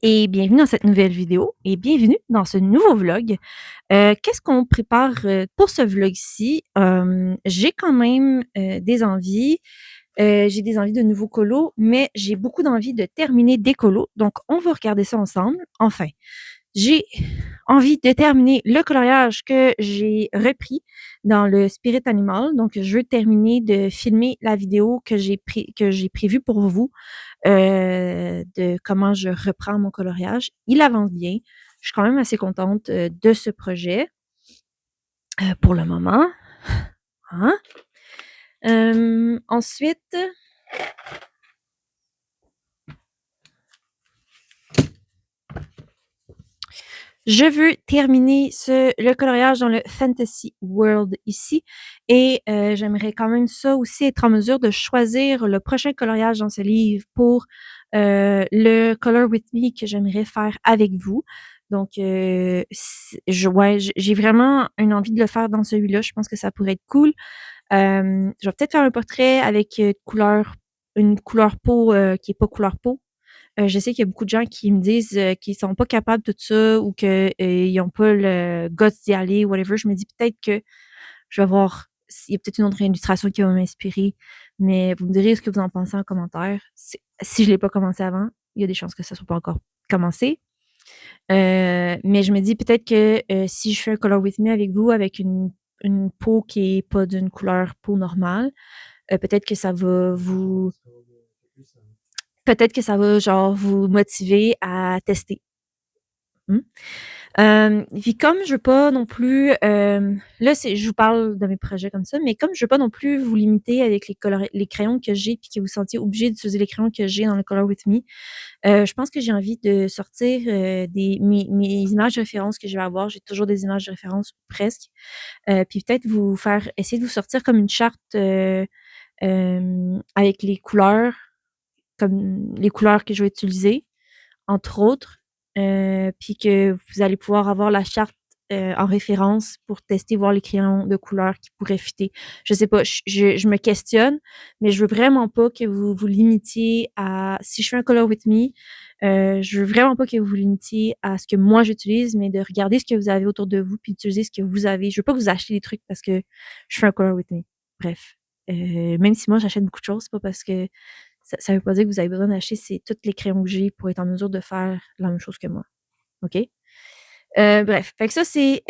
Et bienvenue dans cette nouvelle vidéo et bienvenue dans ce nouveau vlog. Qu'est-ce qu'on prépare, pour ce vlog-ci? J'ai quand même, des envies. J'ai des envies de nouveaux colos, mais j'ai beaucoup d'envie de terminer des colos, donc on va regarder ça ensemble. Enfin, j'ai envie de terminer le coloriage que j'ai repris dans le Spirit Animal. Donc, je veux terminer de filmer la vidéo que j'ai prévue pour vous, de comment je reprends mon coloriage. Il avance bien. Je suis quand même assez contente, de ce projet, pour le moment, hein. Ensuite, je veux terminer le coloriage dans le Fantasy World ici et j'aimerais quand même ça aussi être en mesure de choisir le prochain coloriage dans ce livre pour le Color With Me que j'aimerais faire avec vous. Donc, j'ai vraiment une envie de le faire dans celui-là. Je pense que ça pourrait être cool. Je vais peut-être faire un portrait avec une couleur peau qui est pas couleur peau. Je sais qu'il y a beaucoup de gens qui me disent qu'ils sont pas capables de tout ça ou qu'ils n'ont pas le guts d'y aller, whatever. Je me dis peut-être que je vais voir s'il y a peut-être une autre illustration qui va m'inspirer. Mais vous me direz ce que vous en pensez en commentaire. Si je l'ai pas commencé avant, il y a des chances que ça soit pas encore commencé. Mais je me dis peut-être que si je fais un Color With Me avec vous, avec une peau qui est pas d'une couleur peau normale, peut-être que ça va vous genre vous motiver à tester. Puis comme je veux pas non plus, là je vous parle de mes projets comme ça, mais comme je veux pas non plus vous limiter avec les crayons que j'ai, puis que vous sentiez obligé d'utiliser les crayons que j'ai dans le Color With Me, je pense que j'ai envie de sortir mes images de référence que je vais avoir. J'ai toujours des images de référence, presque. Puis peut-être essayer de vous sortir comme une charte avec les couleurs, comme les couleurs que je vais utiliser, entre autres, puis que vous allez pouvoir avoir la charte en référence pour tester, voir les crayons de couleur qui pourraient fitter. Je sais pas, je me questionne, mais je veux vraiment pas que vous vous limitiez à... Si je fais un Color With Me, je veux vraiment pas que vous vous limitiez à ce que moi j'utilise, mais de regarder ce que vous avez autour de vous, puis d'utiliser ce que vous avez. Je veux pas que vous achetiez des trucs parce que je fais un Color With Me. Bref. Même si moi j'achète beaucoup de choses, c'est pas parce que ça veut pas dire que vous avez besoin d'acheter tous les crayons que j'ai pour être en mesure de faire la même chose que moi. OK? Bref, fait que ça, c'est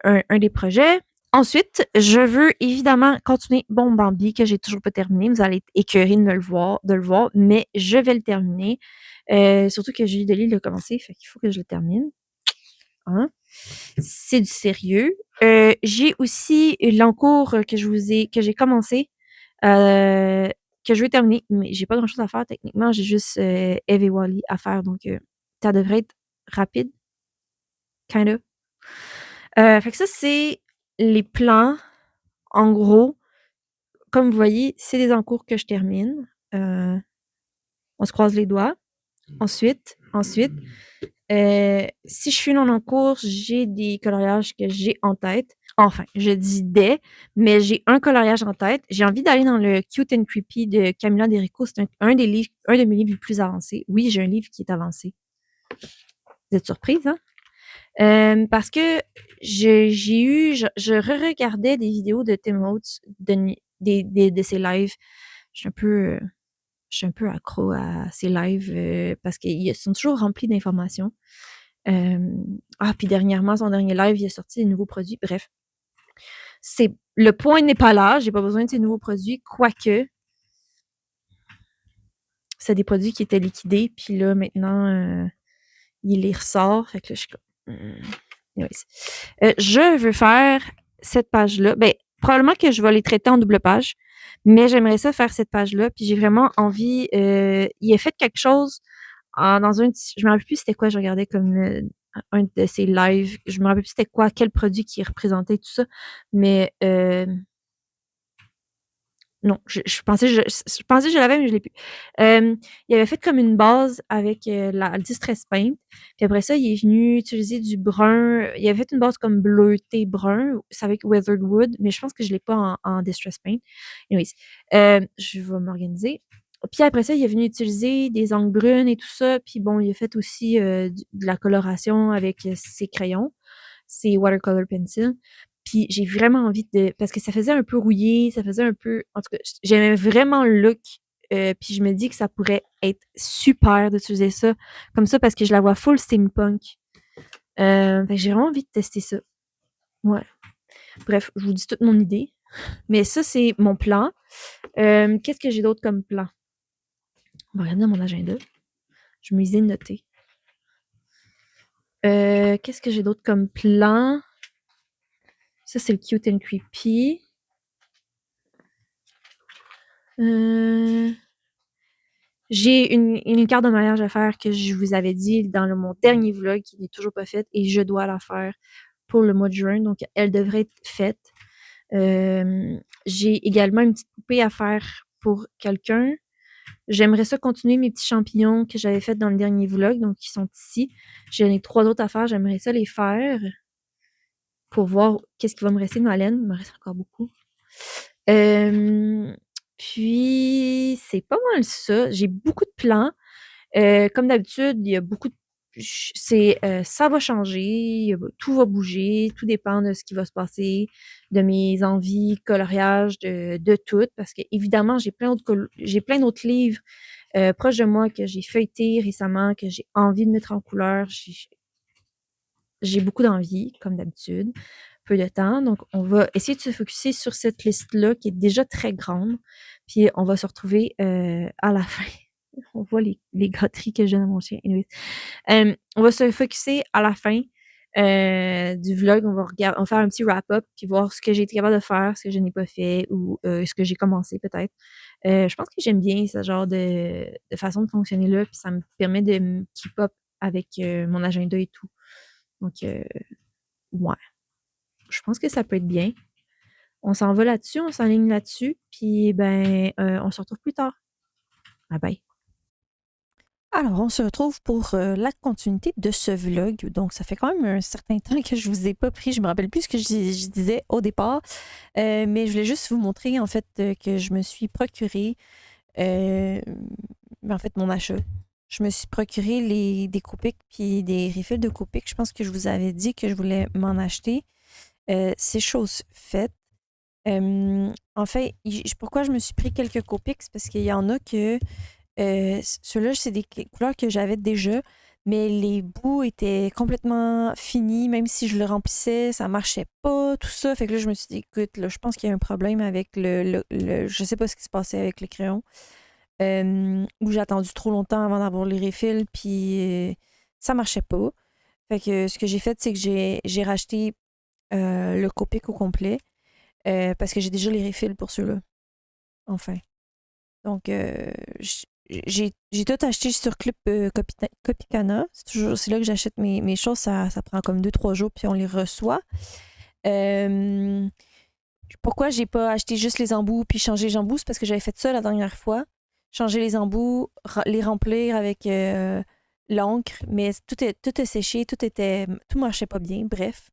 un des projets. Ensuite, je veux évidemment continuer Bon Bambi, que j'ai toujours pas terminé. Vous allez être écœurés de le voir, mais je vais le terminer. Surtout que Julie Delis l'a commencé, fait qu'il faut que je le termine. Hein? C'est du sérieux. J'ai aussi l'encours que j'ai commencé, euh, que je vais terminer, mais j'ai pas grand chose à faire techniquement. J'ai juste Eve et Wally à faire, donc ça devrait être rapide, kind of. Fait que ça, c'est les plans. En gros, comme vous voyez, c'est des encours que je termine. On se croise les doigts. Ensuite, si je finis en cours, j'ai des coloriages que j'ai en tête. Enfin, je dis des, mais j'ai un coloriage en tête. J'ai envie d'aller dans le Cute and Creepy de Camilla Derico. C'est un de mes livres les plus avancés. Oui, j'ai un livre qui est avancé. Vous êtes surprise, hein? Parce que je re-regardais des vidéos de Tim Holtz, de ses lives. Je suis un peu, je suis un peu accro à ces lives parce qu'ils sont toujours remplis d'informations. Puis dernièrement, son dernier live, il a sorti des nouveaux produits. Bref, le point n'est pas là. J'ai pas besoin de ces nouveaux produits, quoique c'est des produits qui étaient liquidés. Puis là, maintenant, il les ressort. Fait que là, je suis comme... je veux faire cette page-là. Ben, probablement que je vais les traiter en double page, mais j'aimerais ça faire cette page-là. Puis j'ai vraiment envie... il a fait quelque chose dans un... Je me rappelle plus c'était quoi je regardais comme un de ses lives. Je me rappelle plus c'était quoi, quel produit qui représentait tout ça. Mais non, je pensais que je l'avais, mais je l'ai plus. Il avait fait comme une base avec la Distress Paint. Puis après ça, il est venu utiliser du brun. Il avait fait une base comme bleuté brun. C'est avec Weathered Wood, mais je pense que je l'ai pas en Distress Paint. Anyways, je vais m'organiser. Puis après ça, il est venu utiliser des encres brunes et tout ça. Puis bon, il a fait aussi de la coloration avec ses crayons, ses watercolor pencils. Puis j'ai vraiment envie de... Parce que ça faisait un peu rouillé, ça faisait un peu... En tout cas, j'aimais vraiment le look. Puis je me dis que ça pourrait être super d'utiliser ça comme ça parce que je la vois full steampunk. Fait que j'ai vraiment envie de tester ça. Ouais. Bref, je vous dis toute mon idée. Mais ça, c'est mon plan. Qu'est-ce que j'ai d'autre comme plan? On va regarder dans mon agenda. Je me les ai notés. Qu'est-ce que j'ai d'autre comme plan? Ça, c'est le cute and creepy. J'ai une carte de mariage à faire que je vous avais dit dans mon dernier vlog qui n'est toujours pas faite et je dois la faire pour le mois de juin. Donc, elle devrait être faite. J'ai également une petite poupée à faire pour quelqu'un. J'aimerais ça continuer mes petits champignons que j'avais fait dans le dernier vlog, donc qui sont ici. J'en ai 3 autres à faire. J'aimerais ça les faire pour voir qu'est-ce qui va me rester dans la laine. Il me reste encore beaucoup. Puis, c'est pas mal ça. J'ai beaucoup de plans. Comme d'habitude, il y a beaucoup de... ça va changer, tout va bouger, tout dépend de ce qui va se passer, de mes envies, coloriage, de tout. Parce que évidemment, j'ai plein d'autres livres proches de moi que j'ai feuilletés récemment, que j'ai envie de mettre en couleur. J'ai beaucoup d'envie, comme d'habitude, peu de temps. Donc, on va essayer de se focusser sur cette liste-là qui est déjà très grande. Puis, on va se retrouver à la fin. On voit les gâteries que j'ai dans mon chien. Anyways. On va se focusser à la fin du vlog. On va faire un petit wrap-up puis voir ce que j'ai été capable de faire, ce que je n'ai pas fait ou ce que j'ai commencé peut-être. Je pense que j'aime bien ce genre de façon de fonctionner là. Puis ça me permet de me keep up avec mon agenda et tout. Donc, ouais, je pense que ça peut être bien. On s'en va là-dessus, on s'enligne là-dessus, puis ben, on se retrouve plus tard. Bye bye. Alors, on se retrouve pour la continuité de ce vlog. Donc, ça fait quand même un certain temps que je vous ai pas pris. Je me rappelle plus ce que je disais au départ. Mais je voulais juste vous montrer, en fait, que je me suis procuré, en fait, mon achat. Je me suis procuré des Copics puis des refills de Copics. Je pense que je vous avais dit que je voulais m'en acheter. C'est chose faite. En fait, pourquoi je me suis pris quelques Copics? Parce qu'il y en a que ceux-là, c'est des couleurs que j'avais déjà, mais les bouts étaient complètement finis, même si je le remplissais, ça marchait pas, tout ça. Fait que là, je me suis dit, écoute, là, je pense qu'il y a un problème avec je sais pas ce qui se passait avec le crayon, où j'ai attendu trop longtemps avant d'avoir les refills, puis ça marchait pas. Fait que ce que j'ai fait, c'est que j'ai racheté le Copic au complet, parce que j'ai déjà les refills pour ceux-là, enfin. Donc, j'ai tout acheté sur Club Copicana. C'est là que j'achète mes choses. Ça prend comme 2-3 jours, puis on les reçoit. Euh, Pourquoi j'ai pas acheté juste les embouts puis changé les embouts? C'est parce que j'avais fait ça la dernière fois. Changer les embouts, les remplir avec l'encre, mais tout est séché, tout marchait pas bien. Bref.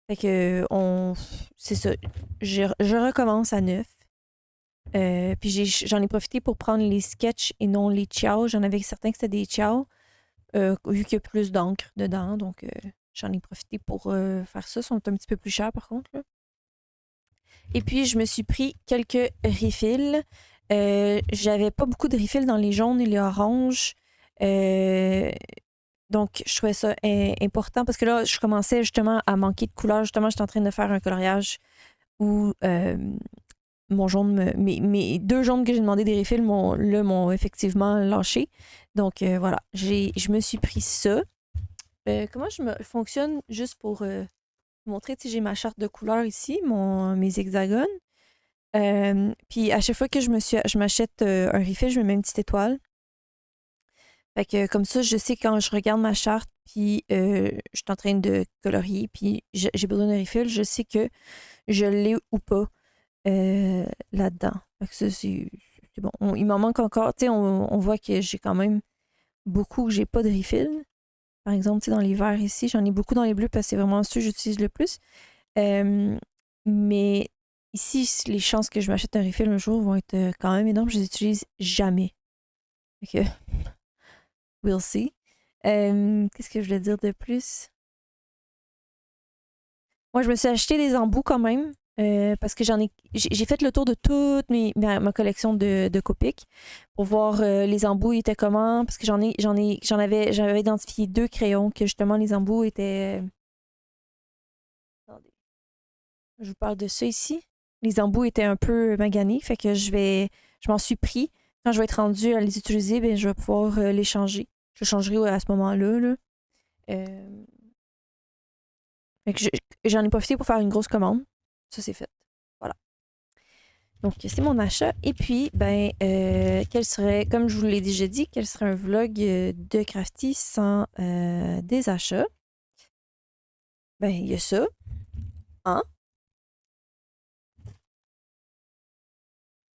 Fait que, c'est ça. Je recommence à neuf. Puis j'en ai profité pour prendre les sketchs et non les chows. J'en avais certains que c'était des chows, vu qu'il y a plus d'encre dedans. Donc, j'en ai profité pour faire ça. Ils sont un petit peu plus chers, par contre, là. Et puis, je me suis pris quelques refills. J'avais pas beaucoup de refills dans les jaunes et les oranges. Donc, je trouvais ça important parce que là, je commençais justement à manquer de couleurs. Justement, j'étais en train de faire un coloriage où mon jaune, mes 2 jaunes que j'ai demandé des refills m'ont effectivement lâché. Donc voilà, je me suis pris ça. Comment je me fonctionne juste pour vous montrer, tu sais, j'ai ma charte de couleurs ici, mes hexagones. Puis à chaque fois que je m'achète un refill, je me mets une petite étoile. Fait que comme ça, je sais quand je regarde ma charte, puis je suis en train de colorier, puis j'ai besoin d'un refill, je sais que je l'ai ou pas là-dedans. Fait que ça, c'est bon. Il m'en manque encore. Tu sais, on voit que j'ai quand même beaucoup que j'ai pas de refill. Par exemple, tu sais, dans les verts ici, j'en ai beaucoup dans les bleus parce que c'est vraiment ceux que j'utilise le plus. Mais ici, les chances que je m'achète un refill un jour vont être quand même énormes. Je les utilise jamais. Ok, we'll see. Qu'est-ce que je voulais dire de plus? Moi, je me suis acheté des embouts quand même. Parce que j'ai fait le tour de toute ma collection de Copic pour voir les embouts étaient comment. Parce que j'avais identifié 2 crayons que justement les embouts étaient. Attendez, je vous parle de ça ici. Les embouts étaient un peu maganés, fait que je m'en suis pris. Quand je vais être rendue à les utiliser, ben, je vais pouvoir les changer. Je changerai à ce moment-là. Là. Euh, Fait que j'en ai profité pour faire une grosse commande. Ça, c'est fait. Voilà. Donc, c'est mon achat. Et puis, ben, quel serait, comme je vous l'ai déjà dit, quel serait un vlog de Crafty sans des achats? Ben, il y a ça. Hein?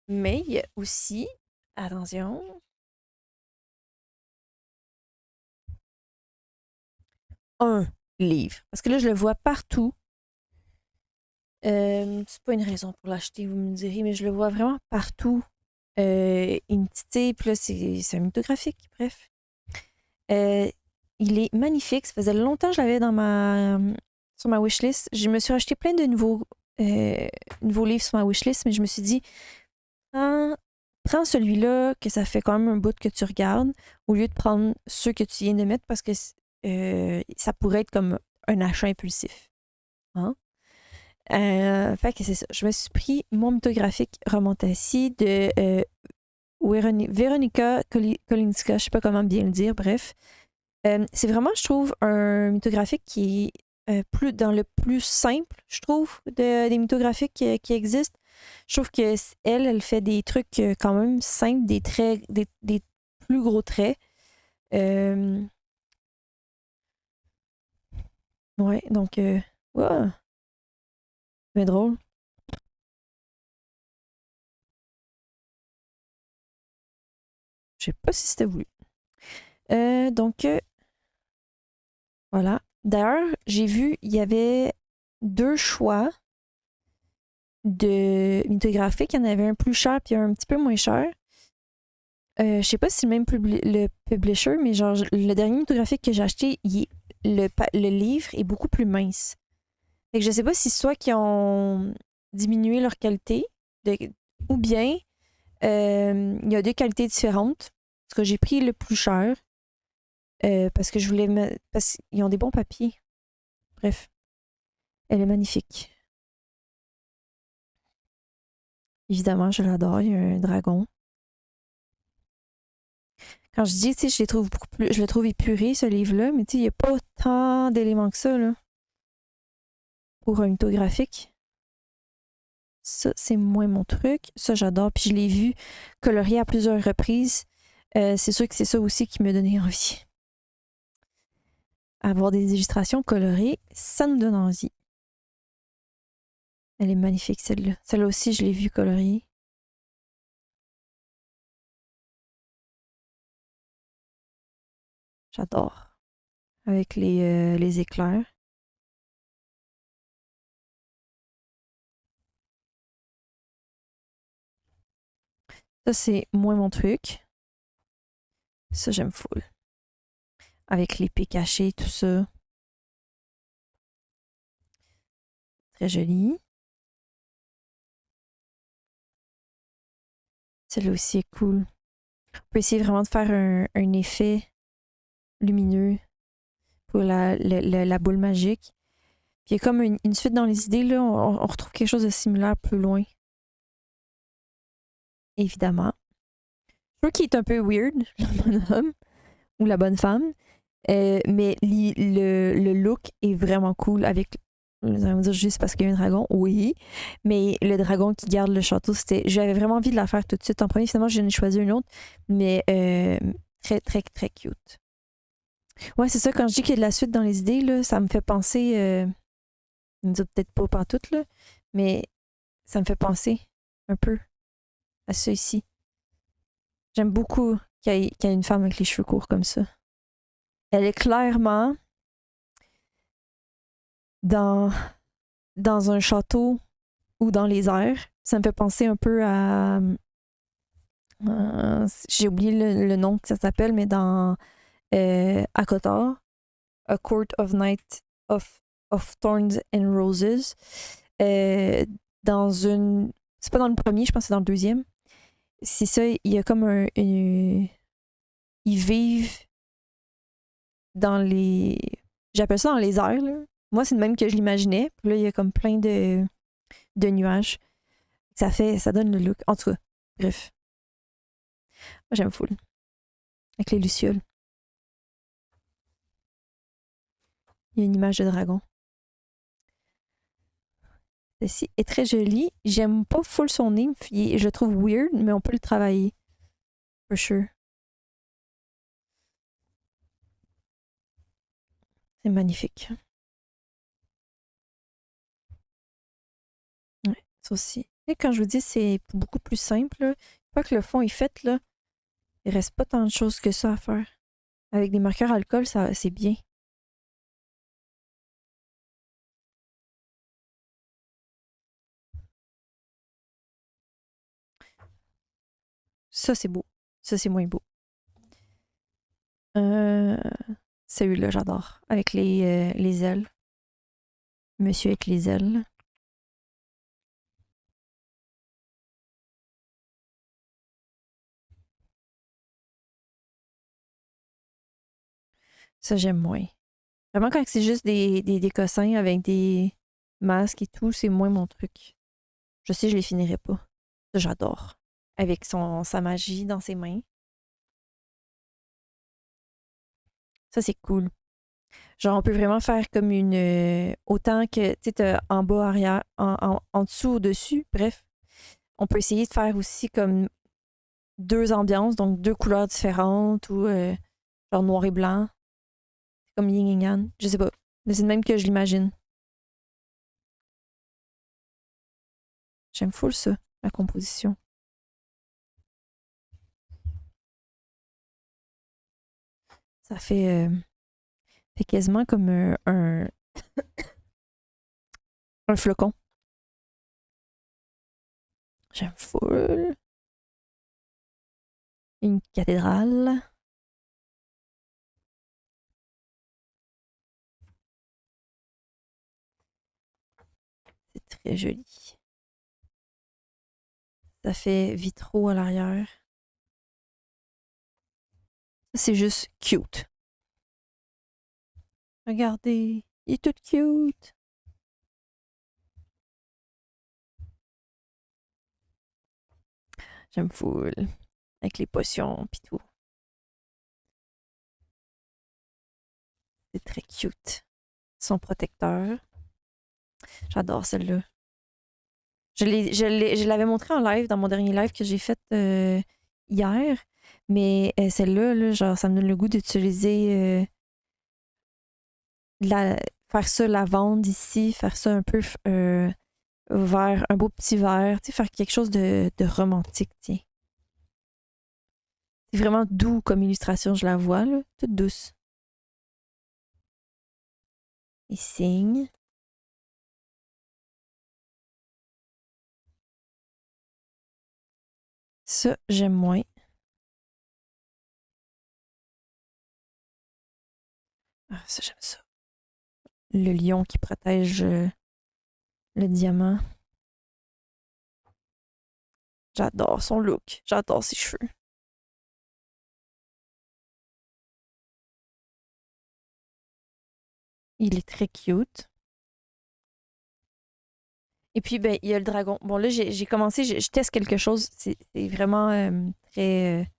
Mais il y a aussi, attention, un livre. Parce que là, je le vois partout. C'est pas une raison pour l'acheter, vous me direz, mais je le vois vraiment partout. Une petite tape, là, c'est un mythographique, bref. Il est magnifique. Ça faisait longtemps que je l'avais sur ma wishlist. Je me suis acheté plein de nouveaux livres sur ma wishlist, mais je me suis dit, prends celui-là, que ça fait quand même un bout que tu regardes, au lieu de prendre ceux que tu viens de mettre, parce que ça pourrait être comme un achat impulsif. Hein? Fait que c'est ça. Je me suis pris mon mythographique Romantassi de Veronika Kolinska, je sais pas comment bien le dire, bref. C'est vraiment, je trouve, un mythographique qui est plus dans le plus simple, je trouve, des mythographiques qui existent. Je trouve que elle fait des trucs quand même simples, des traits, des plus gros traits. Ouais, donc, ouais, c'est drôle. Je sais pas si c'était voulu. Donc, voilà. D'ailleurs, j'ai vu, il y avait 2 choix de mythographique. Il y en avait un plus cher puis un petit peu moins cher. Je sais pas si c'est le même le publisher, mais genre, le dernier mythographique que j'ai acheté, le livre est beaucoup plus mince. Fait que je sais pas si soit qu'ils ont diminué leur qualité, ou bien il y a 2 qualités différentes. Parce que j'ai pris le plus cher parce que je voulais parce qu'ils ont des bons papiers. Bref, elle est magnifique. Évidemment, je l'adore. Il y a un dragon. Quand je dis, tu sais, je les trouve beaucoup plus. Je le trouve épuré, ce livre-là, mais tu sais, il n'y a pas tant d'éléments que ça, là. Pour un mythographique. Ça, c'est moins mon truc. Ça, j'adore. Puis je l'ai vu colorier à plusieurs reprises. C'est sûr que c'est ça aussi qui me donnait envie. Avoir des illustrations colorées, ça nous donne envie. Elle est magnifique, celle-là. Celle-là aussi, je l'ai vue colorier. J'adore. Avec les éclairs. Ça, c'est moins mon truc. Ça, j'aime full. Avec l'épée cachée, tout ça. Très joli. Celle-là aussi est cool. On peut essayer vraiment de faire un effet lumineux pour la boule magique. Puis il y a comme une suite dans les idées, là. On retrouve quelque chose de similaire plus loin. Évidemment. Je trouve qu'il est un peu weird, le bonhomme ou la bonne femme. Mais le look est vraiment cool avec. Vous allez me dire juste parce qu'il y a un dragon, oui. Mais le dragon qui garde le château, j'avais vraiment envie de la faire tout de suite en premier. Finalement, j'en ai choisi une autre. Mais très, très, très cute. Ouais, c'est ça. Quand je dis qu'il y a de la suite dans les idées, là, ça me fait penser. Peut-être pas pantoute, là. Mais ça me fait penser un peu à ça ici. J'aime beaucoup qu'il y ait une femme avec les cheveux courts comme ça. Elle est clairement dans un château ou dans les airs. Ça me fait penser un peu à... j'ai oublié le nom que ça s'appelle, mais dans Akotar, A Court of Night of Thorns and Roses. Dans une... C'est pas dans le premier, je pense que c'est dans le deuxième. C'est ça, il y a comme ils vivent dans les... J'appelle ça dans les airs, là. Moi, c'est le même que je l'imaginais. Puis là, il y a comme plein de nuages. Ça donne le look. En tout cas, bref. Moi, j'aime full. Avec les lucioles. Il y a une image de dragon. Celle-ci est très jolie. J'aime pas full son nez. Je le trouve weird, mais on peut le travailler. For sure. C'est magnifique. Ouais, ça aussi. Et quand je vous dis c'est beaucoup plus simple, une fois que le fond est fait, là, il reste pas tant de choses que ça à faire. Avec des marqueurs alcool, ça, c'est bien. Ça, c'est beau. Ça, c'est moins beau. Celui-là, j'adore. Avec les ailes. Monsieur avec les ailes. Ça, j'aime moins. Vraiment, quand c'est juste des cossins avec des masques et tout, c'est moins mon truc. Je sais, je les finirai pas. Ça, j'adore. Avec sa magie dans ses mains. Ça, c'est cool. Genre, on peut vraiment faire comme une... autant que, tu sais, en bas, arrière, en dessous, au-dessus. Bref, on peut essayer de faire aussi comme deux ambiances, donc deux couleurs différentes ou genre noir et blanc. Comme yin et yang. Je sais pas. Mais c'est le même que je l'imagine. J'aime full ça, la composition. Ça fait quasiment comme un flocon. J'aime full. Une cathédrale. C'est très joli. Ça fait vitraux à l'arrière. Ça, c'est juste cute. Regardez, il est tout cute. J'aime full. Avec les potions pis tout. C'est très cute. Son protecteur. J'adore celle-là. Je l'avais montré en live dans mon dernier live que j'ai fait hier. Mais celle-là, là, genre, ça me donne le goût d'utiliser faire ça, la vendre ici, faire ça un peu vers un beau petit verre, tu sais, faire quelque chose de romantique, tiens. C'est vraiment doux comme illustration, je la vois, là, toute douce. Et signe. Ça, j'aime moins. Ah, ça, j'aime ça. Le lion qui protège le diamant. J'adore son look. J'adore ses cheveux. Il est très cute. Et puis, ben, il y a le dragon. Bon, là, j'ai commencé, je teste quelque chose. C'est vraiment très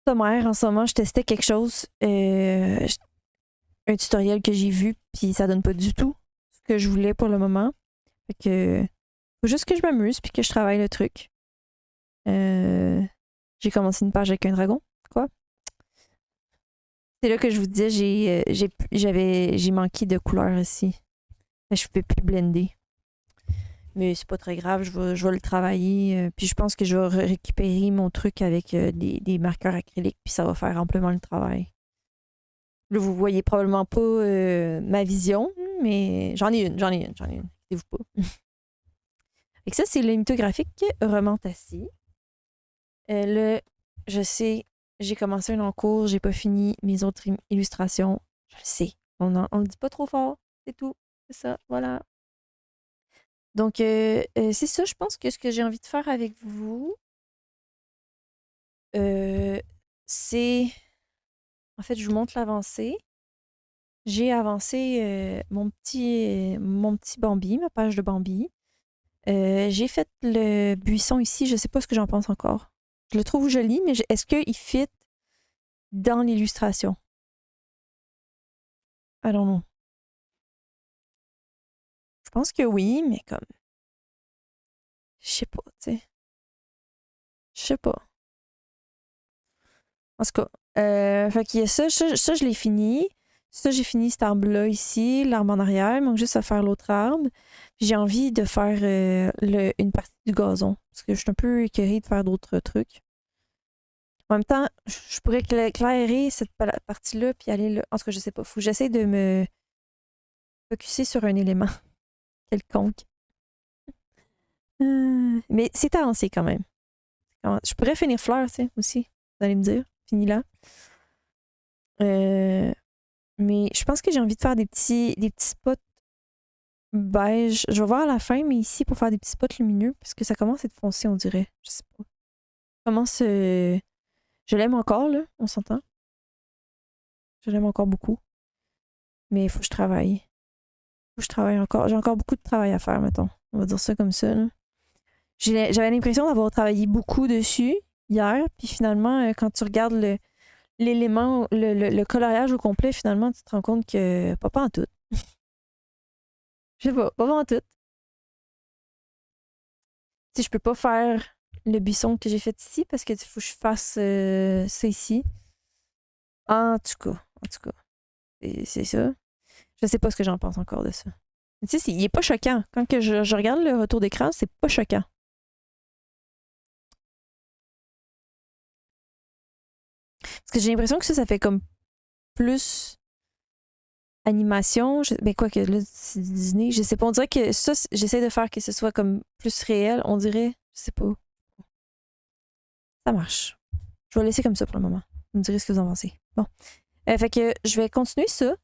sommaire en ce moment. Je testais quelque chose, un tutoriel que j'ai vu, puis ça donne pas du tout ce que je voulais pour le moment. Fait que, faut juste que je m'amuse, puis que je travaille le truc. J'ai commencé une page avec un dragon. Quoi? C'est là que je vous disais, j'ai manqué de couleurs ici. Je peux plus blender. Mais c'est pas très grave, je vais le travailler. Puis je pense que je vais récupérer mon truc avec des marqueurs acryliques, puis ça va faire amplement le travail. Là, vous voyez probablement pas ma vision, mais j'en ai une. Inquiétez-vous pas. Et que ça, c'est le mythographique romantassi. Là, je sais, j'ai commencé un en cours, j'ai pas fini mes autres illustrations. Je le sais. On le dit pas trop fort. C'est tout. C'est ça. Voilà. Donc, c'est ça, je pense que ce que j'ai envie de faire avec vous, c'est. En fait, je vous montre l'avancée. J'ai avancé mon petit Bambi, ma page de Bambi. J'ai fait le buisson ici, je sais pas ce que j'en pense encore. Je le trouve joli, mais est-ce qu'il fit dans l'illustration? I don't know. Je pense que oui, mais comme. Je sais pas, tu sais. Je sais pas. En tout cas, fait qu'il y a ça, je l'ai fini. Ça, j'ai fini cet arbre-là ici, l'arbre en arrière. Il manque juste à faire l'autre arbre. J'ai envie de faire une partie du gazon. Parce que je suis un peu écœurée de faire d'autres trucs. En même temps, je pourrais éclairer cette partie-là puis aller là. En tout cas, je sais pas. Faut que j'essaie de me focuser sur un élément quelconque. Mais c'est avancé quand même. Je pourrais finir fleur, tu sais, aussi. Vous allez me dire. Fini là. Mais je pense que j'ai envie de faire des petits spots beige. Je vais voir à la fin, mais ici, pour faire des petits spots lumineux, parce que ça commence à être foncé, on dirait. Je sais pas. Commence. Je l'aime encore, là, on s'entend. Je l'aime encore beaucoup. Mais il faut que je travaille. Il faut que je travaille encore. J'ai encore beaucoup de travail à faire, mettons. On va dire ça comme ça. Là. J'avais l'impression d'avoir travaillé beaucoup dessus hier, puis finalement, quand tu regardes l'élément, le coloriage au complet, finalement, tu te rends compte que pas en tout. Je sais pas en tout. Si je peux pas faire le buisson que j'ai fait ici parce que faut que je fasse ça ici. En tout cas, c'est ça. Je sais pas ce que j'en pense encore de ça. Mais tu sais, il est pas choquant. Quand que je regarde le retour d'écran, c'est pas choquant. Parce que j'ai l'impression que ça fait comme plus animation. Ben quoi que là, c'est Disney. Je sais pas. On dirait que ça, j'essaie de faire que ce soit comme plus réel. On dirait. Je sais pas. Ça marche. Je vais laisser comme ça pour le moment. Vous me direz ce que vous en pensez. Bon. Fait que je vais continuer ça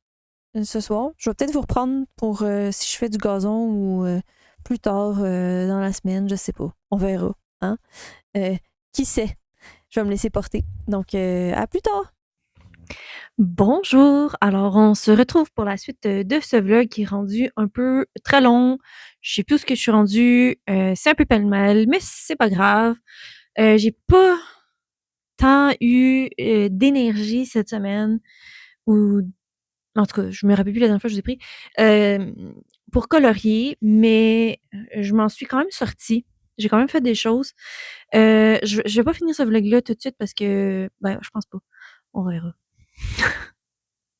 ce soir. Je vais peut-être vous reprendre pour si je fais du gazon ou plus tard dans la semaine, je sais pas. On verra. Hein? Qui sait? Je vais me laisser porter. Donc, à plus tard! Bonjour! Alors, on se retrouve pour la suite de ce vlog qui est rendu un peu très long. Je sais plus où ce que je suis rendue. C'est un peu pêle-mêle, mais c'est pas grave. J'ai pas tant eu d'énergie cette semaine, ou en tout cas, je me rappelle plus la dernière fois que je vous ai pris, pour colorier, mais je m'en suis quand même sortie. J'ai quand même fait des choses. Je vais pas finir ce vlog-là tout de suite parce que, ben, je pense pas. On verra.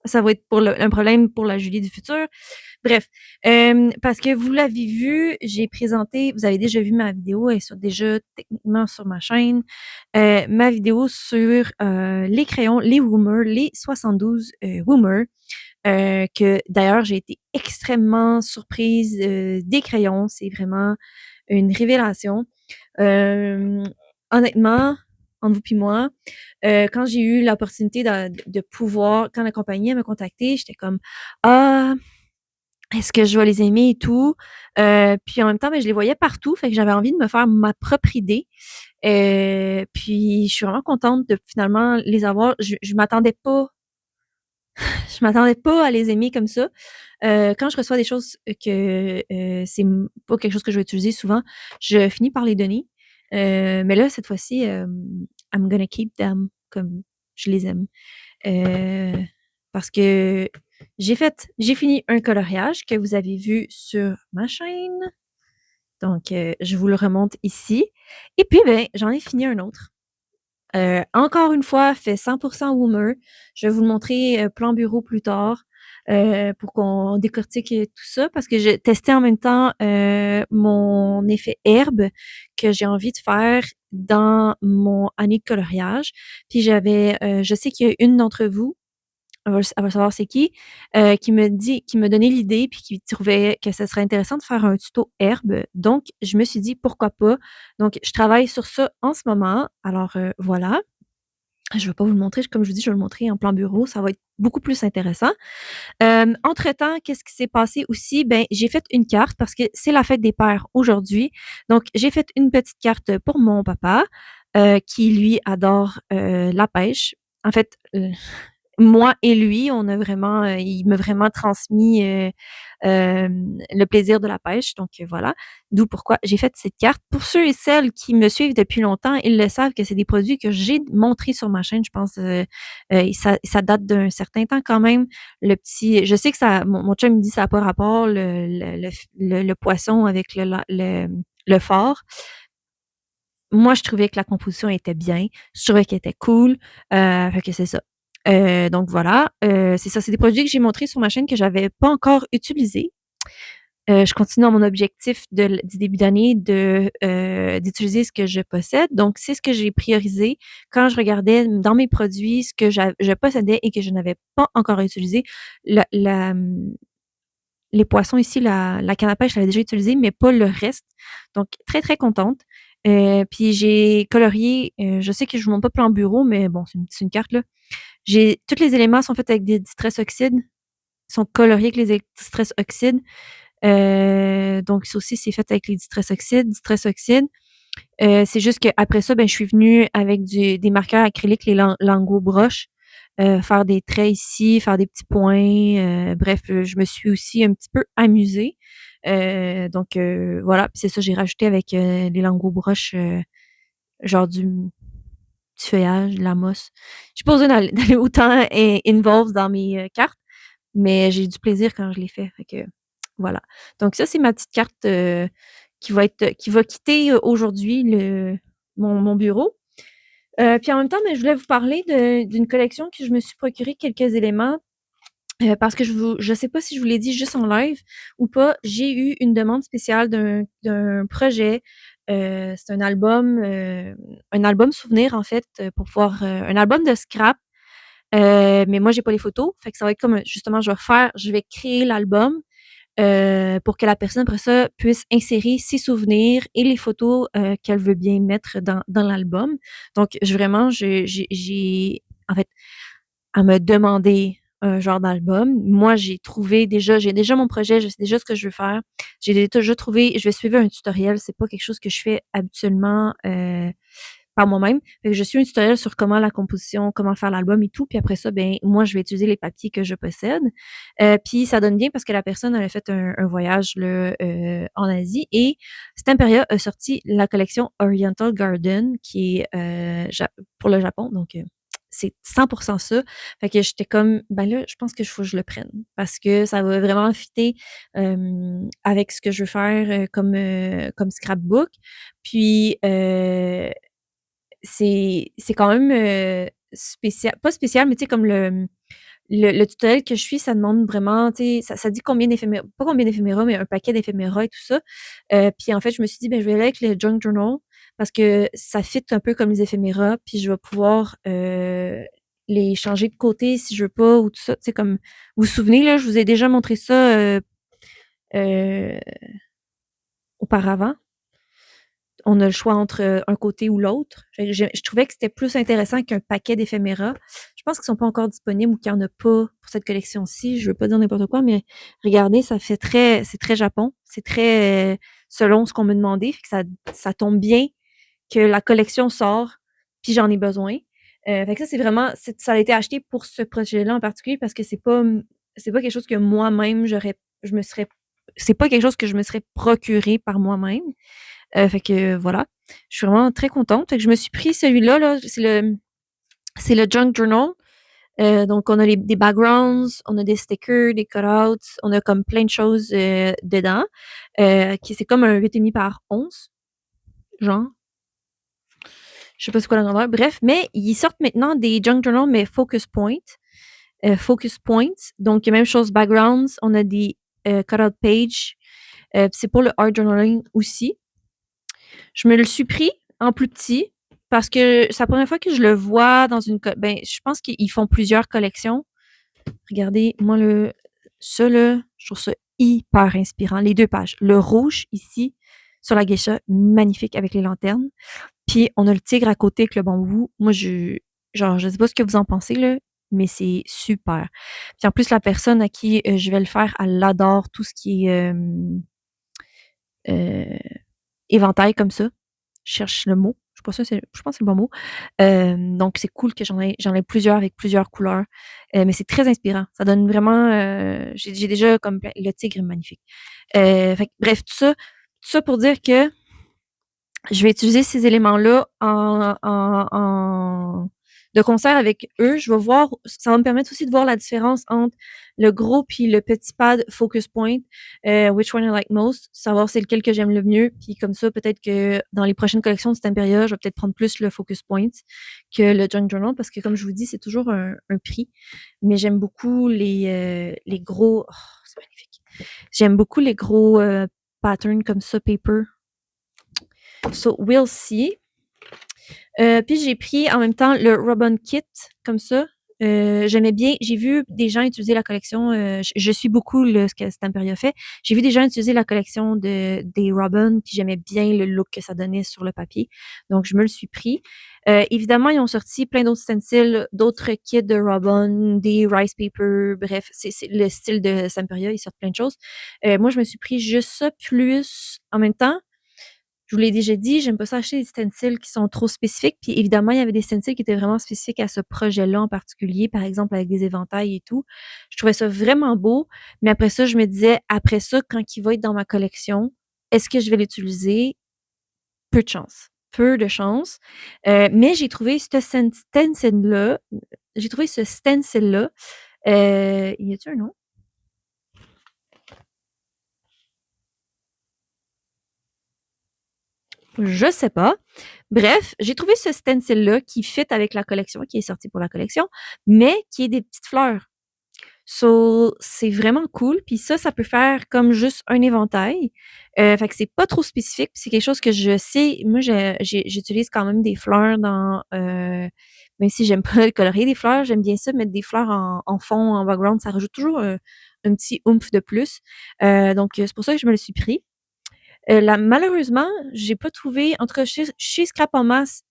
Ça va être pour un problème pour la Julie du futur. Bref, parce que vous l'avez vu, j'ai présenté, vous avez déjà vu ma vidéo, elle est déjà techniquement sur ma chaîne, ma vidéo sur les crayons, les Woomer, les 72 Woomer, que d'ailleurs j'ai été extrêmement surprise des crayons, c'est vraiment une révélation. Honnêtement, entre vous puis moi, quand j'ai eu l'opportunité de pouvoir, quand la compagnie m'a contactée, j'étais comme ah, est-ce que je vais les aimer et tout. Puis en même temps, ben, je les voyais partout, fait que j'avais envie de me faire ma propre idée. Puis je suis vraiment contente de finalement les avoir. Je m'attendais pas. Je m'attendais pas à les aimer comme ça. Quand je reçois des choses que c'est pas quelque chose que je vais utiliser souvent, je finis par les donner. Mais là, cette fois-ci, I'm gonna keep them comme je les aime. Parce que j'ai fini un coloriage que vous avez vu sur ma chaîne. Donc, je vous le remonte ici. Et puis, ben, j'en ai fini un autre. Encore une fois, fait 100% Woomer. Je vais vous le montrer plan bureau plus tard pour qu'on décortique tout ça parce que j'ai testé en même temps mon effet herbe que j'ai envie de faire dans mon année de coloriage. Puis je sais qu'il y a une d'entre vous elle va savoir c'est qui m'a donné l'idée puis qui trouvait que ça serait intéressant de faire un tuto herbe. Donc je me suis dit: «Pourquoi pas?» Donc je travaille sur ça en ce moment. Alors, voilà. Je vais pas vous le montrer, comme je vous dis, je vais le montrer en plan bureau, ça va être beaucoup plus intéressant. Entre-temps, qu'est-ce qui s'est passé aussi? Ben, j'ai fait une carte parce que c'est la fête des pères aujourd'hui. Donc, j'ai fait une petite carte pour mon papa, qui lui adore, la pêche. En fait, moi et lui, on a vraiment, il m'a vraiment transmis, le plaisir de la pêche, donc voilà. D'où pourquoi j'ai fait cette carte. Pour ceux et celles qui me suivent depuis longtemps, ils le savent que c'est des produits que j'ai montrés sur ma chaîne, je pense, ça date d'un certain temps quand même. Je sais que ça mon chum me dit: «Ça a pas rapport le poisson avec le fort». Moi, je trouvais que la composition était bien, je trouvais qu'elle était cool, fait que c'est ça. Donc voilà, c'est ça, c'est des produits que j'ai montrés sur ma chaîne que j'avais pas encore utilisés. Je continue dans mon objectif du début d'année d'utiliser ce que je possède. Donc c'est ce que j'ai priorisé quand je regardais dans mes produits ce que je possédais et que je n'avais pas encore utilisé. Les poissons ici, la canne à pêche, je l'avais déjà utilisée, mais pas le reste. Donc très, très contente. Puis j'ai colorié, je sais que je vous montre pas plan bureau, mais bon, c'est une carte là. J'ai tous les éléments sont faits avec des distress oxydes, sont coloriés avec les distress oxydes. Donc ça aussi, c'est fait avec les distress oxydes. Distress oxydes. C'est juste qu'après ça, ben, je suis venue avec des marqueurs acryliques, les Lango broches, faire des traits ici, faire des petits points. Bref, je me suis aussi un petit peu amusée. Donc voilà, puis c'est ça, j'ai rajouté avec les Lango broches, genre du feuillage, de la mosse. J'ai pas besoin d'aller autant involved dans mes cartes, mais j'ai eu du plaisir quand je l'ai fait. Fait que voilà. Donc ça, c'est ma petite carte qui va quitter aujourd'hui mon bureau. Puis en même temps, ben, je voulais vous parler d'une collection que je me suis procuré quelques éléments parce que je sais pas si je vous l'ai dit juste en live ou pas. J'ai eu une demande spéciale d'un projet. C'est un album souvenir en fait pour pouvoir un album de scrap. Mais moi j'ai pas les photos, fait que ça va être comme justement je vais créer l'album pour que la personne après ça puisse insérer ses souvenirs et les photos qu'elle veut bien mettre dans l'album. Donc j'ai en fait à me demander un genre d'album. Moi, j'ai déjà mon projet, je sais déjà ce que je veux faire. J'ai déjà trouvé, je vais suivre un tutoriel. C'est pas quelque chose que je fais habituellement par moi-même. Fait que je suis un tutoriel sur comment la composition, comment faire l'album et tout. Puis après ça, ben moi, je vais utiliser les papiers que je possède. Puis ça donne bien parce que la personne avait fait un voyage là, en Asie et Stamperia a sorti la collection Oriental Garden qui est pour le Japon. Donc c'est 100% ça. Fait que j'étais comme, ben là, je pense que faut que je le prenne parce que ça va vraiment fitter avec ce que je veux faire comme scrapbook. Puis, c'est quand même spécial, pas spécial, mais tu sais, comme le tutoriel que je suis, ça demande vraiment, tu sais, ça dit combien d'éphéméras, pas combien d'éphéméras, mais un paquet d'éphéméras et tout ça. Puis en fait, je me suis dit, ben, je vais aller avec le junk journal parce que ça fit un peu comme les éphéméras, puis je vais pouvoir les changer de côté si je veux pas ou tout ça. Tu sais, comme vous vous souvenez, là, je vous ai déjà montré ça euh, auparavant. On a le choix entre un côté ou l'autre. Je trouvais que c'était plus intéressant qu'un paquet d'éphéméras. Je pense qu'ils sont pas encore disponibles ou qu'il y en a pas pour cette collection-ci. Je veux pas dire n'importe quoi, mais regardez, c'est très Japon. C'est très selon ce qu'on me demandait. Fait que ça tombe bien que la collection sort, puis j'en ai besoin. Fait que ça, ça a été acheté pour ce projet-là en particulier parce que c'est pas quelque chose que moi-même c'est pas quelque chose que je me serais procuré par moi-même. Fait que voilà, je suis vraiment très contente. Fait que je me suis pris celui-là, là, c'est le Junk Journal. Donc on a des backgrounds, on a des stickers, des cutouts, on a comme plein de choses dedans. C'est comme un 8,5 par 11, genre. Je sais pas c'est quoi la grandeur. Bref, mais ils sortent maintenant des Junk Journal, mais Focus Point. Focus Points. Donc, même chose, backgrounds. On a des cutout pages. C'est pour le art journaling aussi. Je me le suis pris en plus petit parce que c'est la première fois que je le vois dans ben, je pense qu'ils font plusieurs collections. Regardez, moi, ça, là, je trouve ça hyper inspirant. Les 2 pages. Le rouge, ici, sur la geisha, magnifique avec les lanternes. Puis on a le tigre à côté avec le bambou. Moi, je sais pas ce que vous en pensez, là, mais c'est super. Puis en plus, la personne à qui je vais le faire, elle adore tout ce qui est euh, éventail comme ça. Je cherche le mot. Je sais pas ça, je pense que c'est le bon mot. Donc c'est cool que j'en ai plusieurs avec plusieurs couleurs. Mais c'est très inspirant. Ça donne vraiment. J'ai déjà comme le tigre est magnifique. Bref, tout ça pour dire que je vais utiliser ces éléments-là de concert avec eux. Je vais voir, ça va me permettre aussi de voir la différence entre le gros puis le petit pad Focus Point, which one I like most, savoir c'est lequel que j'aime le mieux. Puis comme ça, peut-être que dans les prochaines collections de Stamperia, je vais peut-être prendre plus le Focus Point que le Junk Journal parce que comme je vous dis, c'est toujours un prix. Mais j'aime beaucoup les gros. Oh, c'est magnifique. J'aime beaucoup les gros patterns comme ça, paper. So, we'll see. Puis j'ai pris en même temps le Robin Kit, comme ça. J'aimais bien, j'ai vu des gens utiliser la collection, je suis beaucoup ce que Stamperia fait. J'ai vu des gens utiliser la collection des Robin, puis j'aimais bien le look que ça donnait sur le papier. Donc, je me le suis pris. Évidemment, ils ont sorti plein d'autres stencils, d'autres kits de Robin, des rice paper, bref, c'est le style de Stamperia, ils sortent plein de choses. Moi, je me suis pris juste ça, plus en même temps, je vous l'ai déjà dit, j'aime pas ça acheter des stencils qui sont trop spécifiques. Puis évidemment, il y avait des stencils qui étaient vraiment spécifiques à ce projet-là en particulier, par exemple avec des éventails et tout. Je trouvais ça vraiment beau. Mais après ça, je me disais, après ça, quand il va être dans ma collection, est-ce que je vais l'utiliser? Peu de chance. Peu de chance. Mais j'ai trouvé ce stencil-là. J'ai trouvé ce stencil-là. Y a-t-il un nom? Je sais pas. Bref, j'ai trouvé ce stencil-là qui fit avec la collection, qui est sorti pour la collection, mais qui est des petites fleurs. So, c'est vraiment cool. Puis ça peut faire comme juste un éventail. Fait que c'est pas trop spécifique. Puis c'est quelque chose que je sais. Moi, j'utilise quand même des fleurs même si j'aime pas colorier des fleurs, j'aime bien ça, mettre des fleurs en fond, en background. Ça rajoute toujours un petit oomph de plus. Donc, c'est pour ça que je me le suis pris. Malheureusement, j'ai pas trouvé entre chez Scrap en masse,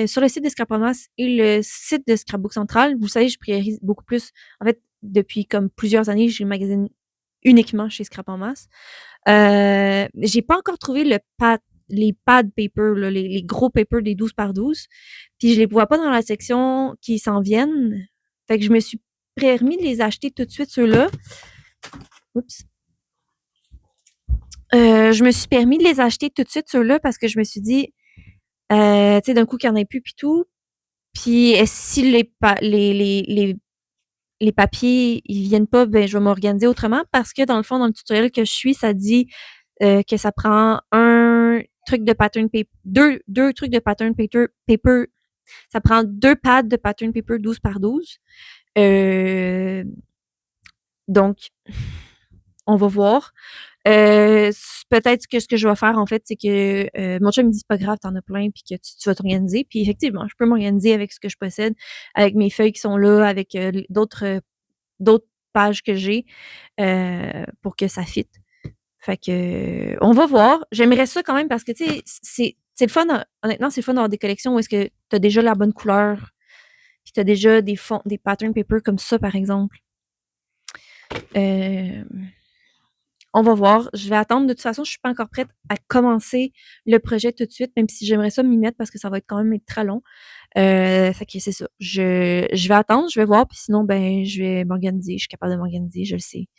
sur le site de Scrap en masse et le site de Scrapbook Central, vous savez, je priorise beaucoup plus. En fait, depuis comme plusieurs années, je magasine uniquement chez Scrap en masse. J'ai pas encore trouvé les pad paper, là, les gros papers des 12 par 12. Puis je les vois pas dans la section qui s'en viennent. Fait que je me suis permis de les acheter tout de suite, ceux-là. Oups. Je me suis permis de les acheter tout de suite, ceux-là, parce que je me suis dit, tu sais, d'un coup, qu'il n'y en ait plus, puis tout. Puis si les papiers, ils viennent pas, ben, je vais m'organiser autrement parce que dans le fond, dans le tutoriel que je suis, ça dit que ça prend un truc de pattern paper, deux trucs de pattern paper. Ça prend 2 pads de pattern paper 12 par 12. Donc, on va voir. Peut-être que ce que je vais faire, en fait, c'est que mon chum me dit c'est pas grave, t'en as plein, puis que tu vas t'organiser. Puis effectivement, je peux m'organiser avec ce que je possède, avec mes feuilles qui sont là, avec d'autres pages que j'ai pour que ça fitte. Fait que on va voir. J'aimerais ça quand même parce que tu sais, c'est le fun, honnêtement, c'est le fun d'avoir des collections où est-ce que tu as déjà la bonne couleur, puis tu as déjà des fonds, des pattern paper comme ça, par exemple. On va voir. Je vais attendre. De toute façon, je suis pas encore prête à commencer le projet tout de suite, même si j'aimerais ça m'y mettre parce que ça va être quand même être très long. Fait que c'est ça. Je vais attendre, je vais voir, puis sinon, ben, je vais m'organiser. Je suis capable de m'organiser, je le sais.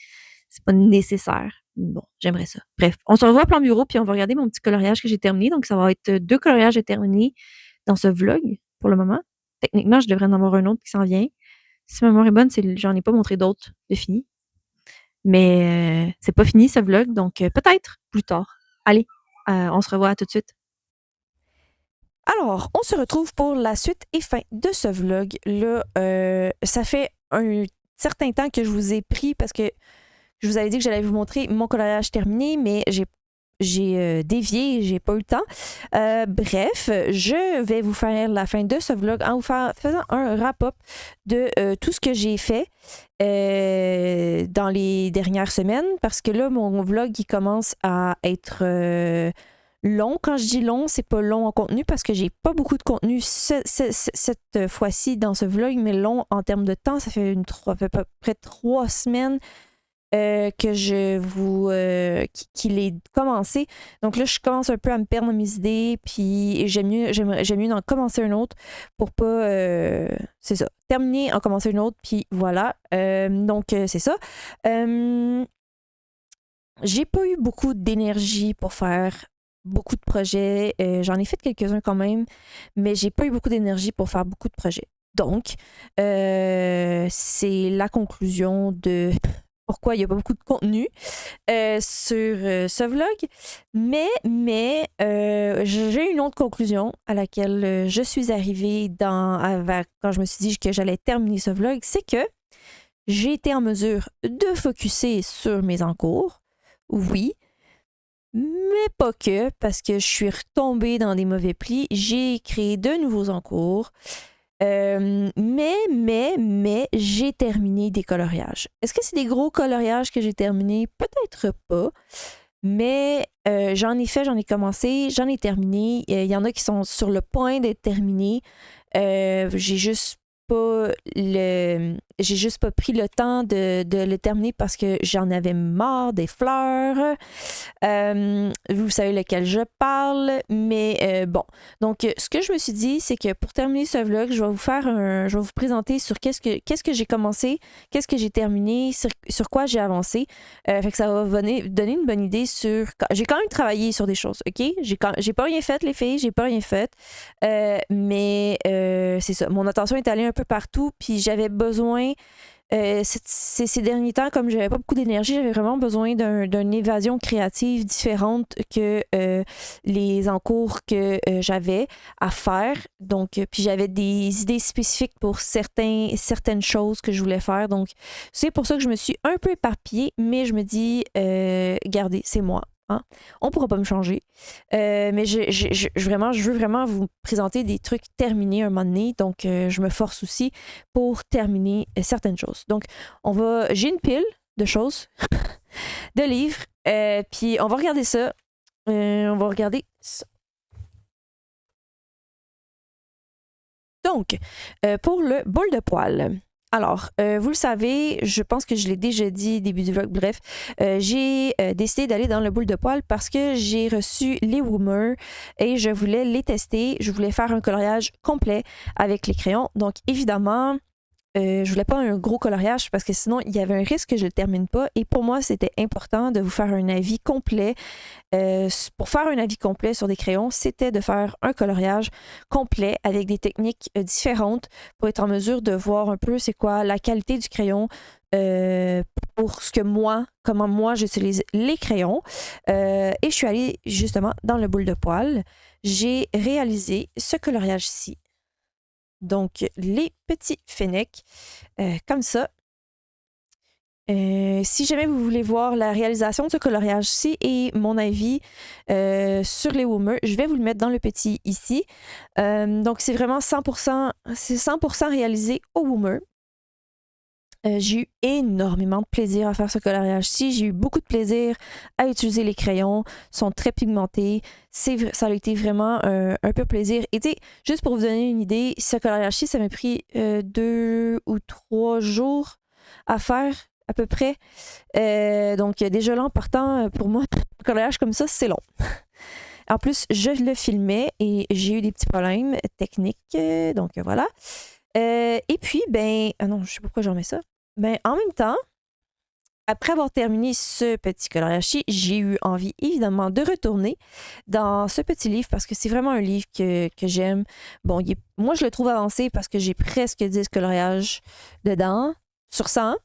C'est pas nécessaire. Bon, j'aimerais ça. Bref, on se revoit à plan bureau, puis on va regarder mon petit coloriage que j'ai terminé. Donc, ça va être 2 coloriages terminés dans ce vlog pour le moment. Techniquement, je devrais en avoir un autre qui s'en vient. Si ma mémoire est bonne, j'en ai pas montré d'autres de fini. Mais c'est pas fini ce vlog, donc peut-être plus tard. Allez, on se revoit tout de suite. Alors, on se retrouve pour la suite et fin de ce vlog. Là, ça fait un certain temps que je vous ai pris parce que je vous avais dit que j'allais vous montrer mon coloriage terminé, mais j'ai dévié, j'ai pas eu le temps. Bref, je vais vous faire la fin de ce vlog en faisant un wrap-up de tout ce que j'ai fait dans les dernières semaines, parce que là, mon vlog, il commence à être long. Quand je dis long, c'est pas long en contenu parce que j'ai pas beaucoup de contenu cette fois-ci dans ce vlog, mais long en termes de temps. Ça fait à peu près 3 semaines que je vous qu'il est commencé. Donc là, je commence un peu à me perdre dans mes idées, puis j'aime mieux d'en commencer un autre pour pas c'est ça, terminer, en commencer une autre, puis voilà. Donc c'est ça. J'ai pas eu beaucoup d'énergie pour faire beaucoup de projets. J'en ai fait quelques-uns quand même, mais j'ai pas eu beaucoup d'énergie pour faire beaucoup de projets. Donc, c'est la conclusion de pourquoi il n'y a pas beaucoup de contenu sur ce vlog. Mais j'ai une autre conclusion à laquelle je suis arrivée quand je me suis dit que j'allais terminer ce vlog, c'est que j'ai été en mesure de focusser sur mes encours. Oui, mais pas que, parce que je suis retombée dans des mauvais plis. J'ai créé de nouveaux encours. Mais j'ai terminé des coloriages. Est-ce que c'est des gros coloriages que j'ai terminés? Peut-être pas. Mais j'en ai commencé, j'en ai terminé. Il y en a qui sont sur le point d'être terminés. J'ai juste pas pris le temps de le terminer parce que j'en avais marre des fleurs. Vous savez lequel je parle, mais bon. Donc, ce que je me suis dit, c'est que pour terminer ce vlog, je vais vous présenter sur qu'est-ce que j'ai commencé, qu'est-ce que j'ai terminé, sur quoi j'ai avancé. Fait que ça va donner une bonne idée sur... J'ai quand même travaillé sur des choses, OK? J'ai pas rien fait, les filles, j'ai pas rien fait. Mais c'est ça. Mon attention est allée un peu partout, puis j'avais besoin... ces derniers temps, comme j'avais pas beaucoup d'énergie, j'avais vraiment besoin d'une évasion créative différente que les encours que j'avais à faire. Donc, puis j'avais des idées spécifiques pour certaines choses que je voulais faire. Donc, c'est pour ça que je me suis un peu éparpillée, mais je me dis, regardez, c'est moi. Hein? On ne pourra pas me changer. Mais je veux vraiment vous présenter des trucs terminés un moment donné. Donc, je me force aussi pour terminer certaines choses. Donc, j'ai une pile de choses, de livres. Puis, on va regarder ça. On va regarder ça. Donc, pour le bol de poêle. Alors, vous le savez, je pense que je l'ai déjà dit au début du vlog, bref, j'ai décidé d'aller dans le boule de poêle parce que j'ai reçu les Woomer et je voulais les tester. Je voulais faire un coloriage complet avec les crayons. Donc, évidemment, je voulais pas un gros coloriage parce que sinon, il y avait un risque que je ne le termine pas. Et pour moi, c'était important de vous faire un avis complet. Pour faire un avis complet sur des crayons, c'était de faire un coloriage complet avec des techniques différentes pour être en mesure de voir un peu c'est quoi la qualité du crayon pour comment moi j'utilise les crayons. Et je suis allée justement dans le boule de poêle. J'ai réalisé ce coloriage-ci. Donc, les petits fennecs, comme ça. Si jamais vous voulez voir la réalisation de ce coloriage-ci et mon avis sur les Woomer, je vais vous le mettre dans le petit ici. Donc, c'est vraiment 100% réalisé au Woomer. J'ai eu énormément de plaisir à faire ce coloriage-ci. J'ai eu beaucoup de plaisir à utiliser les crayons. Ils sont très pigmentés. Ça a été vraiment un peu plaisir. Et tu sais, juste pour vous donner une idée, ce coloriage-ci, ça m'a pris 2 ou 3 jours à faire à peu près. Donc déjà là, en partant, pour moi, un coloriage comme ça, c'est long. En plus, je le filmais et j'ai eu des petits problèmes techniques. Donc voilà. Et puis, ah non, je sais pas pourquoi j'en mets ça. En même temps, après avoir terminé ce petit coloriage-ci, j'ai eu envie, évidemment, de retourner dans ce petit livre parce que c'est vraiment un livre que j'aime. Bon, moi, je le trouve avancé parce que j'ai presque 10 coloriages dedans, sur 100.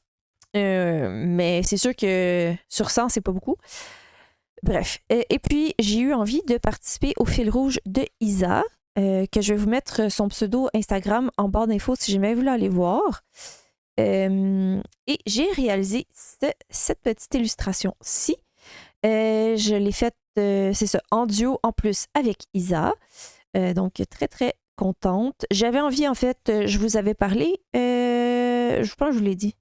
Mais c'est sûr que sur 100, c'est pas beaucoup. Bref. Et puis, j'ai eu envie de participer au fil rouge de Isa, que je vais vous mettre son pseudo Instagram en barre d'infos si jamais vous voulez aller voir. Et j'ai réalisé cette petite illustration-ci. Je l'ai faite, c'est ça, en duo en plus avec Isa. Donc, très, très contente. J'avais envie, en fait, je vous avais parlé, je pense que je vous l'ai dit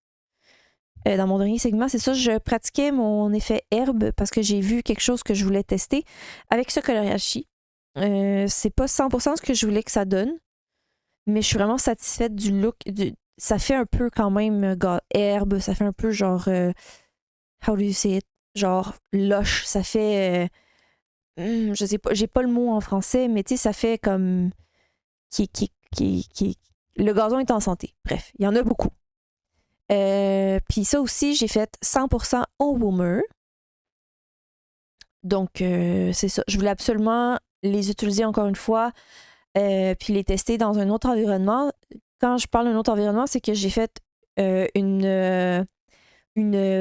dans mon dernier segment, c'est ça, je pratiquais mon effet herbe parce que j'ai vu quelque chose que je voulais tester avec ce coloriage-ci. C'est pas 100% ce que je voulais que ça donne, mais je suis vraiment satisfaite du look. Ça fait un peu quand même herbe, ça fait un peu genre, how do you say it? Genre lush, ça fait, je sais pas, j'ai pas le mot en français, mais tu sais, ça fait comme, le gazon est en santé. Bref, il y en a beaucoup. Puis ça aussi, j'ai fait 100% au Woomer. Donc, c'est ça. Je voulais absolument les utiliser encore une fois, puis les tester dans un autre environnement. Quand je parle d'un autre environnement, c'est que j'ai fait une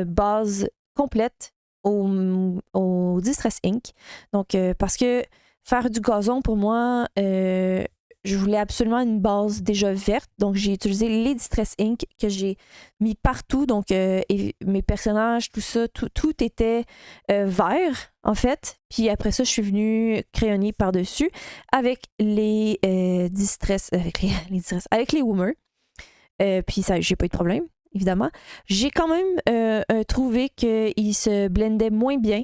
base complète au Distress Ink. Donc, parce que faire du gazon, pour moi, je voulais absolument une base déjà verte. Donc, j'ai utilisé les Distress Ink que j'ai mis partout. Donc, et mes personnages, tout ça, tout était vert, en fait. Puis après ça, je suis venue crayonner par-dessus avec les Distress, avec les Distress, avec les Woomer. Puis ça, j'ai pas eu de problème, évidemment. J'ai quand même trouvé qu'il se blendait moins bien.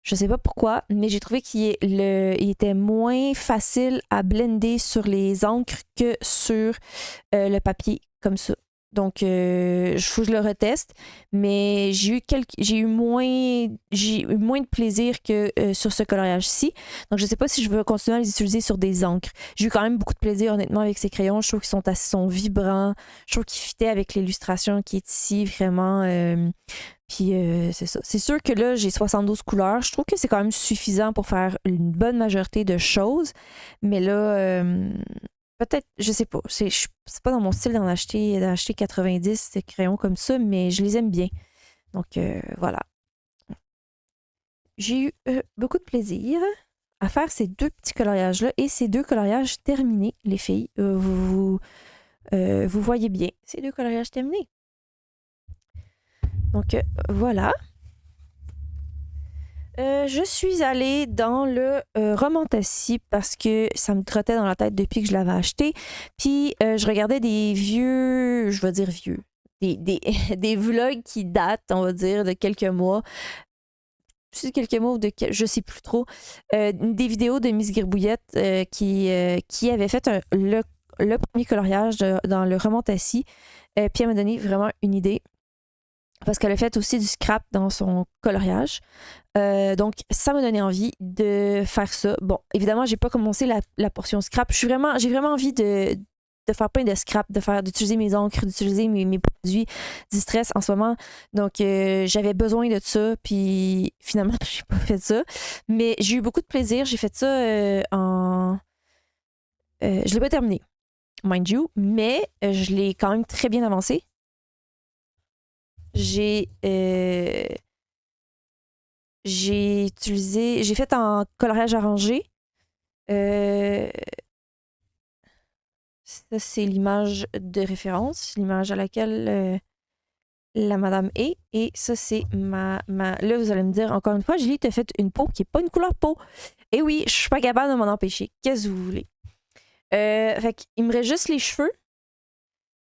Je sais pas pourquoi, mais j'ai trouvé qu'il était moins facile à blender sur les encres que sur le papier, comme ça. Donc, il faut que je le reteste, mais j'ai eu moins de plaisir que sur ce coloriage-ci. Donc, je sais pas si je veux continuer à les utiliser sur des encres. J'ai eu quand même beaucoup de plaisir, honnêtement, avec ces crayons. Je trouve qu'ils sont vibrants. Je trouve qu'ils fitaient avec l'illustration qui est ici, vraiment. Puis c'est ça. C'est sûr que là, j'ai 72 couleurs. Je trouve que c'est quand même suffisant pour faire une bonne majorité de choses. Mais là, peut-être, je sais pas. C'est pas dans mon style d'en acheter 90 crayons comme ça, mais je les aime bien. Donc voilà. J'ai eu beaucoup de plaisir à faire ces deux petits coloriages-là et ces deux coloriages terminés, les filles. Vous voyez bien ces deux coloriages terminés. Donc voilà. Je suis allée dans le Romantassi parce que ça me trottait dans la tête depuis que je l'avais acheté. Puis je regardais des vieux, je vais dire vieux, des vlogs qui datent, on va dire, de quelques mois. C'est quelques mois ou je sais plus trop. Des vidéos de Miss Girbouillette qui avait fait le premier coloriage dans le Romantassi. Puis elle m'a donné vraiment une idée. Parce qu'elle a fait aussi du scrap dans son coloriage. Donc, ça m'a donné envie de faire ça. Bon, évidemment, j'ai pas commencé la portion scrap. J'ai vraiment envie de faire plein de scrap, d'utiliser mes encres, d'utiliser mes produits Distress en ce moment. Donc, j'avais besoin de ça. Puis, finalement, j'ai pas fait ça. Mais j'ai eu beaucoup de plaisir. J'ai fait ça je l'ai pas terminé, mind you. Mais je l'ai quand même très bien avancé. J'ai fait en coloriage arrangé. Ça, c'est l'image de référence, l'image à laquelle la madame est. Et ça, c'est ma. Là, vous allez me dire, encore une fois, Julie, t'as fait une peau qui n'est pas une couleur peau. Et oui, je suis pas capable de m'en empêcher. Qu'est-ce que vous voulez? Fait qu'il me reste juste les cheveux,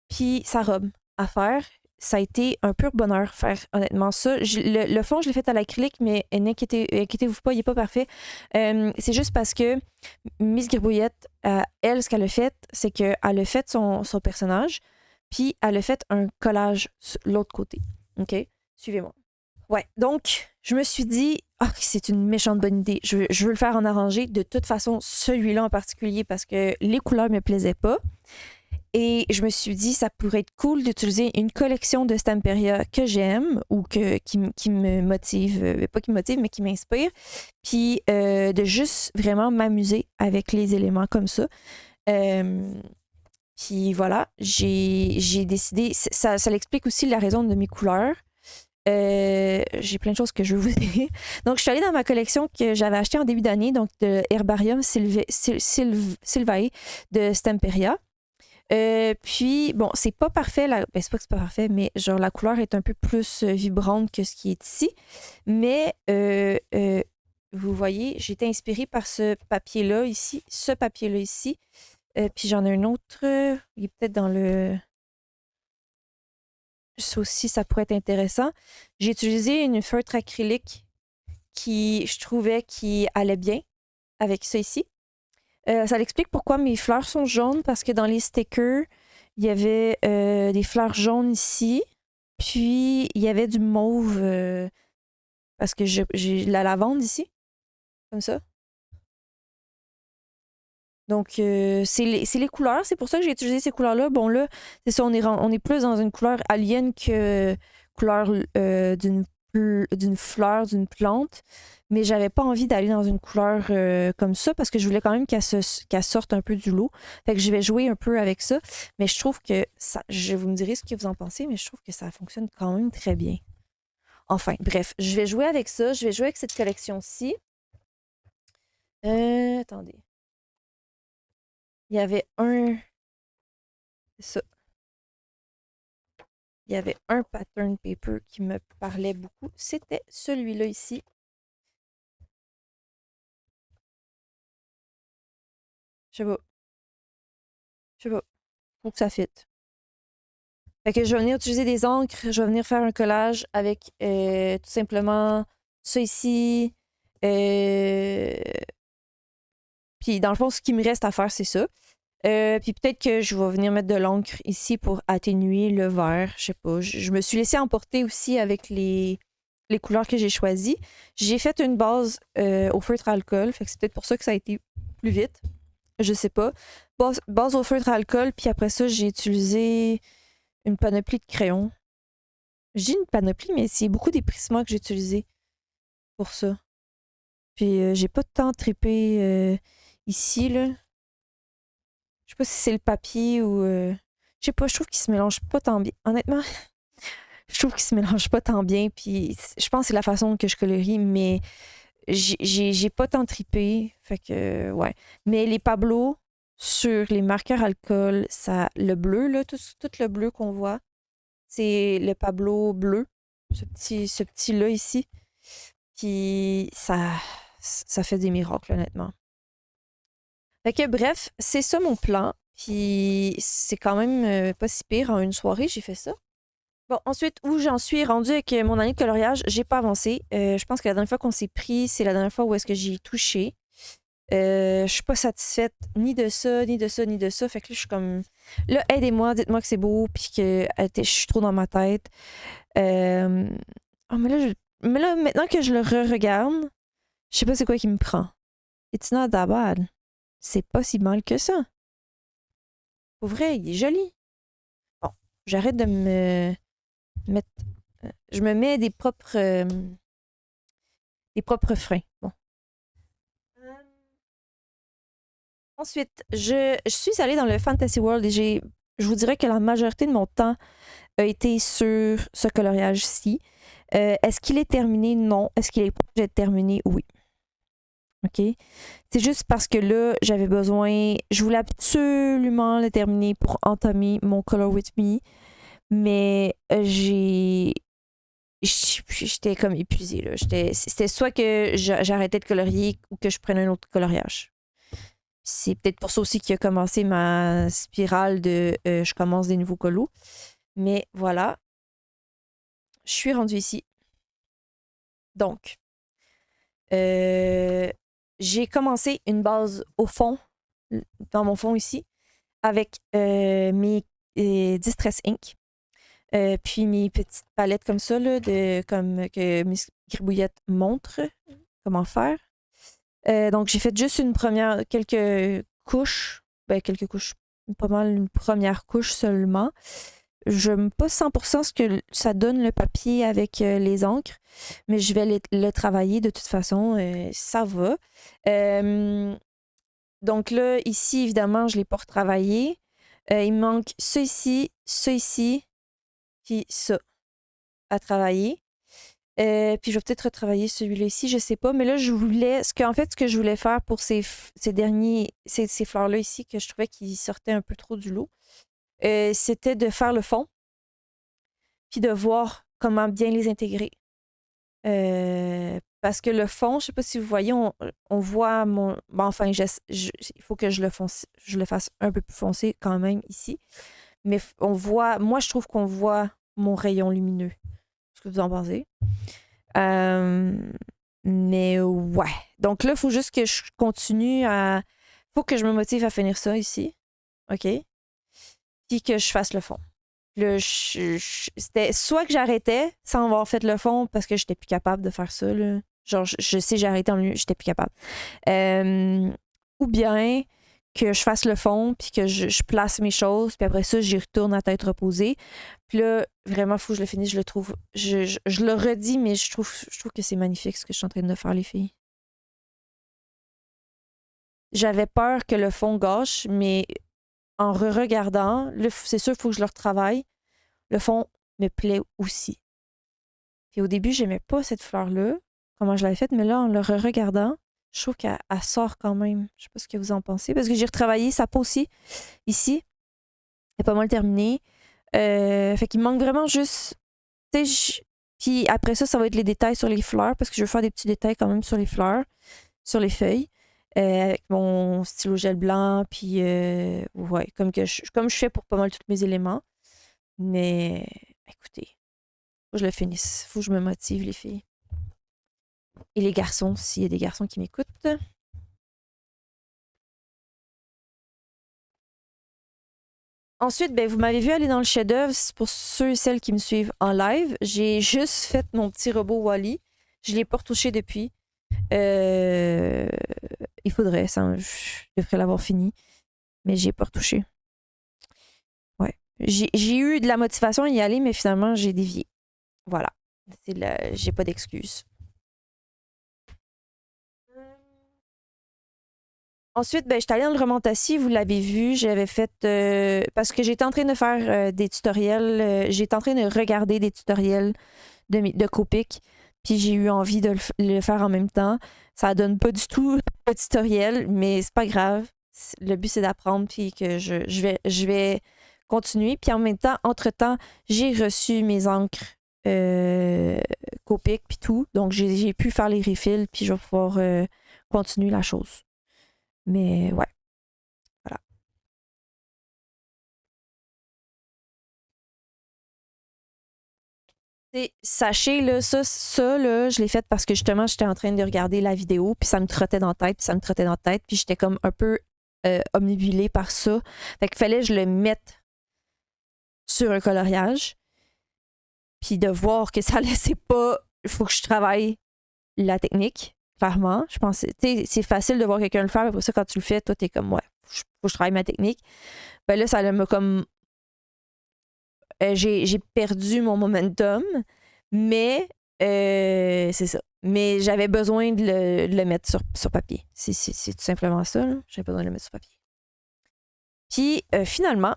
puis sa robe à faire. Ça a été un pur bonheur faire honnêtement ça. Le fond, je l'ai fait à l'acrylique, mais inquiétez-vous pas, il n'est pas parfait. C'est juste parce que Miss Girbouillette, elle, ce qu'elle a fait, c'est qu'elle a fait son personnage, puis elle a fait un collage sur l'autre côté. OK? Suivez-moi. Ouais, donc, je me suis dit, c'est une méchante bonne idée. Je veux le faire en arrangé. De toute façon, celui-là en particulier, parce que les couleurs ne me plaisaient pas. Et je me suis dit, ça pourrait être cool d'utiliser une collection de Stamperia que j'aime ou qui me motive, pas qui me motive, mais qui m'inspire. Puis de juste vraiment m'amuser avec les éléments comme ça. Puis voilà, j'ai décidé, ça l'explique aussi la raison de mes couleurs. J'ai plein de choses que je veux vous dire. Donc, je suis allée dans ma collection que j'avais achetée en début d'année, donc de Herbarium Sylvae de Stamperia. Puis, bon, c'est pas parfait, ben, c'est pas que c'est pas parfait, mais genre la couleur est un peu plus vibrante que ce qui est ici. Mais vous voyez, j'ai été inspirée par ce papier-là ici, ce papier-là ici. Puis j'en ai un autre, il est peut-être dans le... Ça aussi, ça pourrait être intéressant. J'ai utilisé une feutre acrylique qui, je trouvais, qui allait bien avec ça ici. Ça l'explique pourquoi mes fleurs sont jaunes, parce que dans les stickers, il y avait des fleurs jaunes ici, puis il y avait du mauve, parce que j'ai de la lavande ici, comme ça. Donc, c'est les couleurs, c'est pour ça que j'ai utilisé ces couleurs-là. Bon, là, c'est ça, on est plus dans une couleur alien que couleur d'une fleur, d'une plante. Mais j'avais pas envie d'aller dans une couleur comme ça parce que je voulais quand même qu'elle sorte un peu du lot. Fait que je vais jouer un peu avec ça. Mais je trouve que ça, vous me direz ce que vous en pensez, mais je trouve que ça fonctionne quand même très bien. Enfin, bref, je vais jouer avec ça. Je vais jouer avec cette collection-ci. Attendez. Il y avait un. Ça. Il y avait un pattern paper qui me parlait beaucoup. C'était celui-là ici. Je sais pas. Je sais pas. Faut que ça fit. Fait que je vais venir utiliser des encres. Je vais venir faire un collage avec tout simplement ça ici. Puis dans le fond, ce qui me reste à faire, c'est ça. Puis peut-être que je vais venir mettre de l'encre ici pour atténuer le vert. Je sais pas. Je me suis laissée emporter aussi avec les couleurs que j'ai choisies. J'ai fait une base au feutre à alcool. Fait que c'est peut-être pour ça que ça a été plus vite. Je sais pas. Base au feutre à alcool. Puis après ça, j'ai utilisé une panoplie de crayons. Je dis une panoplie, mais c'est beaucoup des Prisma que j'ai utilisé pour ça. Puis j'ai pas tant trippé ici, là. Je sais pas si c'est le papier ou. Je sais pas, je trouve qu'il se mélange pas tant bien. Honnêtement, je trouve qu'il se mélange pas tant bien. Puis je pense que c'est la façon que je colorie, mais j'ai pas tant trippé. Fait que, ouais. Mais les Pablo sur les marqueurs alcool, ça, le bleu, là, tout le bleu qu'on voit, c'est le Pablo bleu. Ce petit-là ici. Puis ça fait des miracles, honnêtement. Fait que bref, c'est ça mon plan. Puis c'est quand même pas si pire. En une soirée, j'ai fait ça. Bon, ensuite, où j'en suis rendue avec mon année de coloriage, j'ai pas avancé. Je pense que la dernière fois qu'on s'est pris, c'est la dernière fois où est-ce que j'ai touché. Je suis pas satisfaite ni de ça, ni de ça, ni de ça. Fait que là, je suis comme... Là, aidez-moi, dites-moi que c'est beau, puis que je suis trop dans ma tête. Oh, mais là, maintenant que je le re-regarde, je sais pas c'est quoi qui me prend. It's not that bad. C'est pas si mal que ça. Pour vrai, il est joli. Bon, j'arrête de me mettre. Je me mets des propres freins. Bon. Ensuite, je suis allée dans le Fantasy World et je vous dirais que la majorité de mon temps a été sur ce coloriage-ci. Est-ce qu'il est terminé? Non. Est-ce qu'il est proche d'être terminé? Oui. OK? C'est juste parce que là, j'avais besoin... Je voulais absolument le terminer pour entamer mon Color With Me. Mais j'étais comme épuisée, là. C'était soit que j'arrêtais de colorier ou que je prenais un autre coloriage. C'est peut-être pour ça aussi qu'il a commencé ma spirale de je commence des nouveaux colos. Mais voilà. Je suis rendue ici. Donc, j'ai commencé une base au fond, dans mon fond ici, avec mes Distress Ink. Puis mes petites palettes comme ça, là, comme que Miss Gribouillette montre comment faire. Donc, j'ai fait juste quelques couches. Ben, quelques couches. Pas mal une première couche seulement. Je n'aime pas 100% ce que ça donne le papier avec les encres, mais je vais le travailler de toute façon. Ça va. Donc là, ici, évidemment, je ne l'ai pas retravaillé. Il me manque ça ici, puis ça à travailler. Puis je vais peut-être retravailler celui-là ici, je sais pas. Mais là, je voulais. Ce que je voulais faire pour ces fleurs-là ici, que je trouvais qu'ils sortaient un peu trop du lot, c'était de faire le fond, puis de voir comment bien les intégrer. Parce que le fond, je sais pas si vous voyez, on voit mon. Bon, enfin, il faut que je le fasse un peu plus foncé quand même ici. Mais on voit. Moi, je trouve qu'on voit mon rayon lumineux. Ce que vous en pensez? Euh, mais ouais. Donc là, il faut juste que je continue à. Faut que je me motive à finir ça ici. OK? Puis que je fasse le fond. Là, c'était soit que j'arrêtais sans avoir fait le fond parce que j'étais plus capable de faire ça. Là. Genre, je sais, j'ai arrêté en milieu, j'étais plus capable. Ou bien que je fasse le fond, puis que je place mes choses, puis après ça, j'y retourne à tête reposée. Puis là, vraiment, il faut que je le finisse, je le trouve. Je le redis, mais je trouve que c'est magnifique ce que je suis en train de faire, les filles. J'avais peur que le fond gâche, mais en re-regardant, là, c'est sûr, il faut que je le retravaille. Le fond me plaît aussi. Puis au début, j'aimais pas cette fleur-là, comment je l'avais faite, mais là, en le regardant, je trouve qu'elle sort quand même. Je sais pas ce que vous en pensez. Parce que j'ai retravaillé sa peau aussi, ici. Elle est pas mal terminée. Fait qu'il me manque vraiment juste. Puis après ça, ça va être les détails sur les fleurs, parce que je veux faire des petits détails quand même sur les fleurs, sur les feuilles. Avec mon stylo gel blanc, puis ouais, comme je fais pour pas mal tous mes éléments. Mais écoutez, faut que je le finisse. Faut que je me motive, les filles. Et les garçons, s'il y a des garçons qui m'écoutent. Ensuite, ben, vous m'avez vu aller dans le chef-d'œuvre. Pour ceux et celles qui me suivent en live, j'ai juste fait mon petit robot Wally. Je ne l'ai pas retouché depuis. Euh, il faudrait, ça, je devrais l'avoir fini. Mais j'ai pas retouché. Ouais. J'ai eu de la motivation à y aller, mais finalement, j'ai dévié. Voilà. J'ai pas d'excuses. Ensuite, ben, j'étais allée dans le Remontassi, vous l'avez vu, j'avais fait parce que j'étais en train de faire des tutoriels, j'étais en train de regarder des tutoriels de Copic, puis j'ai eu envie de le faire en même temps. Ça donne pas du tout le tutoriel, mais c'est pas grave. Le but c'est d'apprendre puis que je vais continuer. Puis en même temps, entre-temps, j'ai reçu mes encres Copic puis tout, donc j'ai pu faire les refills puis je vais pouvoir continuer la chose. Mais ouais, voilà. Sachez, là, là, je l'ai fait parce que justement, j'étais en train de regarder la vidéo, puis ça me trottait dans la tête, puis ça me trottait dans la tête, puis j'étais comme un peu omnibulée par ça. Fait qu'il fallait que je le mette sur un coloriage, puis de voir que ça laissait pas. Il faut que je travaille la technique, clairement. Je pense, c'est facile de voir quelqu'un le faire, mais après ça, quand tu le fais, toi, t'es comme, ouais, faut que je travaille ma technique. Ben là, ça m'a comme j'ai perdu mon momentum, mais c'est ça. Mais j'avais besoin de le mettre sur papier. C'est tout simplement ça. J'avais besoin de le mettre sur papier. Puis finalement,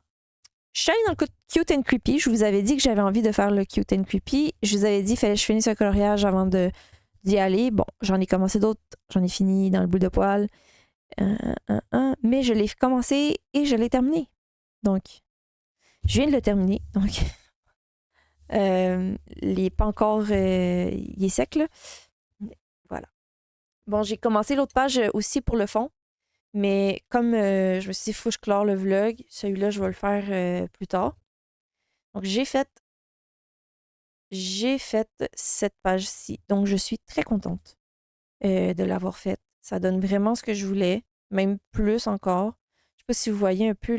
je suis allée dans le Cute and Creepy. Je vous avais dit que j'avais envie de faire le Cute and Creepy. Je vous avais dit qu'il fallait que je finisse un coloriage avant d'y aller. Bon, j'en ai commencé d'autres. J'en ai fini dans le bout de poil. Mais je l'ai commencé et je l'ai terminé. Donc, je viens de le terminer. Donc, il n'est pas encore. Il est sec, là. Voilà. Bon, j'ai commencé l'autre page aussi pour le fond. Mais comme je me suis dit, il faut que je clore le vlog, celui-là, je vais le faire plus tard. Donc, j'ai fait cette page-ci. Donc, je suis très contente de l'avoir faite. Ça donne vraiment ce que je voulais, même plus encore. Je sais pas si vous voyez un peu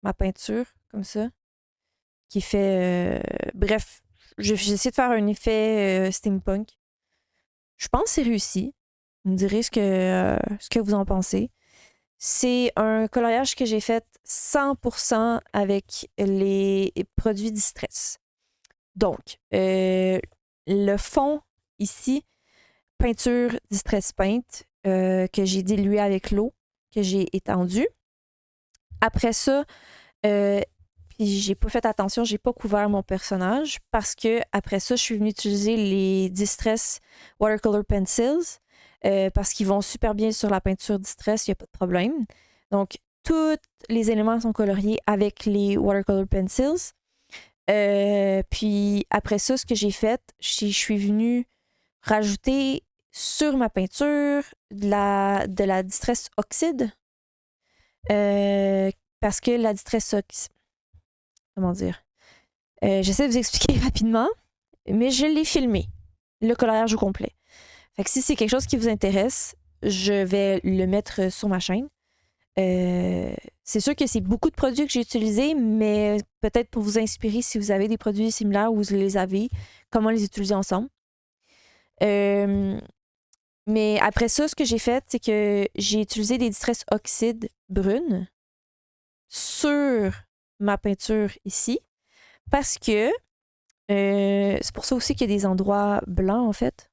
ma peinture, comme ça, qui fait... bref, j'ai essayé de faire un effet steampunk. Je pense que c'est réussi. Vous me direz ce que vous en pensez. C'est un coloriage que j'ai fait 100% avec les produits Distress. Donc, le fond ici, peinture Distress Paint que j'ai dilué avec l'eau, que j'ai étendue. Après ça, Puis j'ai pas fait attention, j'ai pas couvert mon personnage parce que après ça, je suis venue utiliser les Distress Watercolor Pencils parce qu'ils vont super bien sur la peinture Distress, il n'y a pas de problème. Donc, tous les éléments sont coloriés avec les Watercolor Pencils. Puis après ça, ce que j'ai fait, je suis venue rajouter sur ma peinture de la Distress Oxide. Parce que la Distress Oxide, comment dire? J'essaie de vous expliquer rapidement, mais je l'ai filmé, le coloriage au complet. Fait que si c'est quelque chose qui vous intéresse, je vais le mettre sur ma chaîne. C'est sûr que c'est beaucoup de produits que j'ai utilisés, mais peut-être pour vous inspirer si vous avez des produits similaires ou vous les avez, comment les utiliser ensemble. Mais après ça, ce que j'ai fait, c'est que j'ai utilisé des Distress Oxyde brunes sur ma peinture ici parce que c'est pour ça aussi qu'il y a des endroits blancs en fait.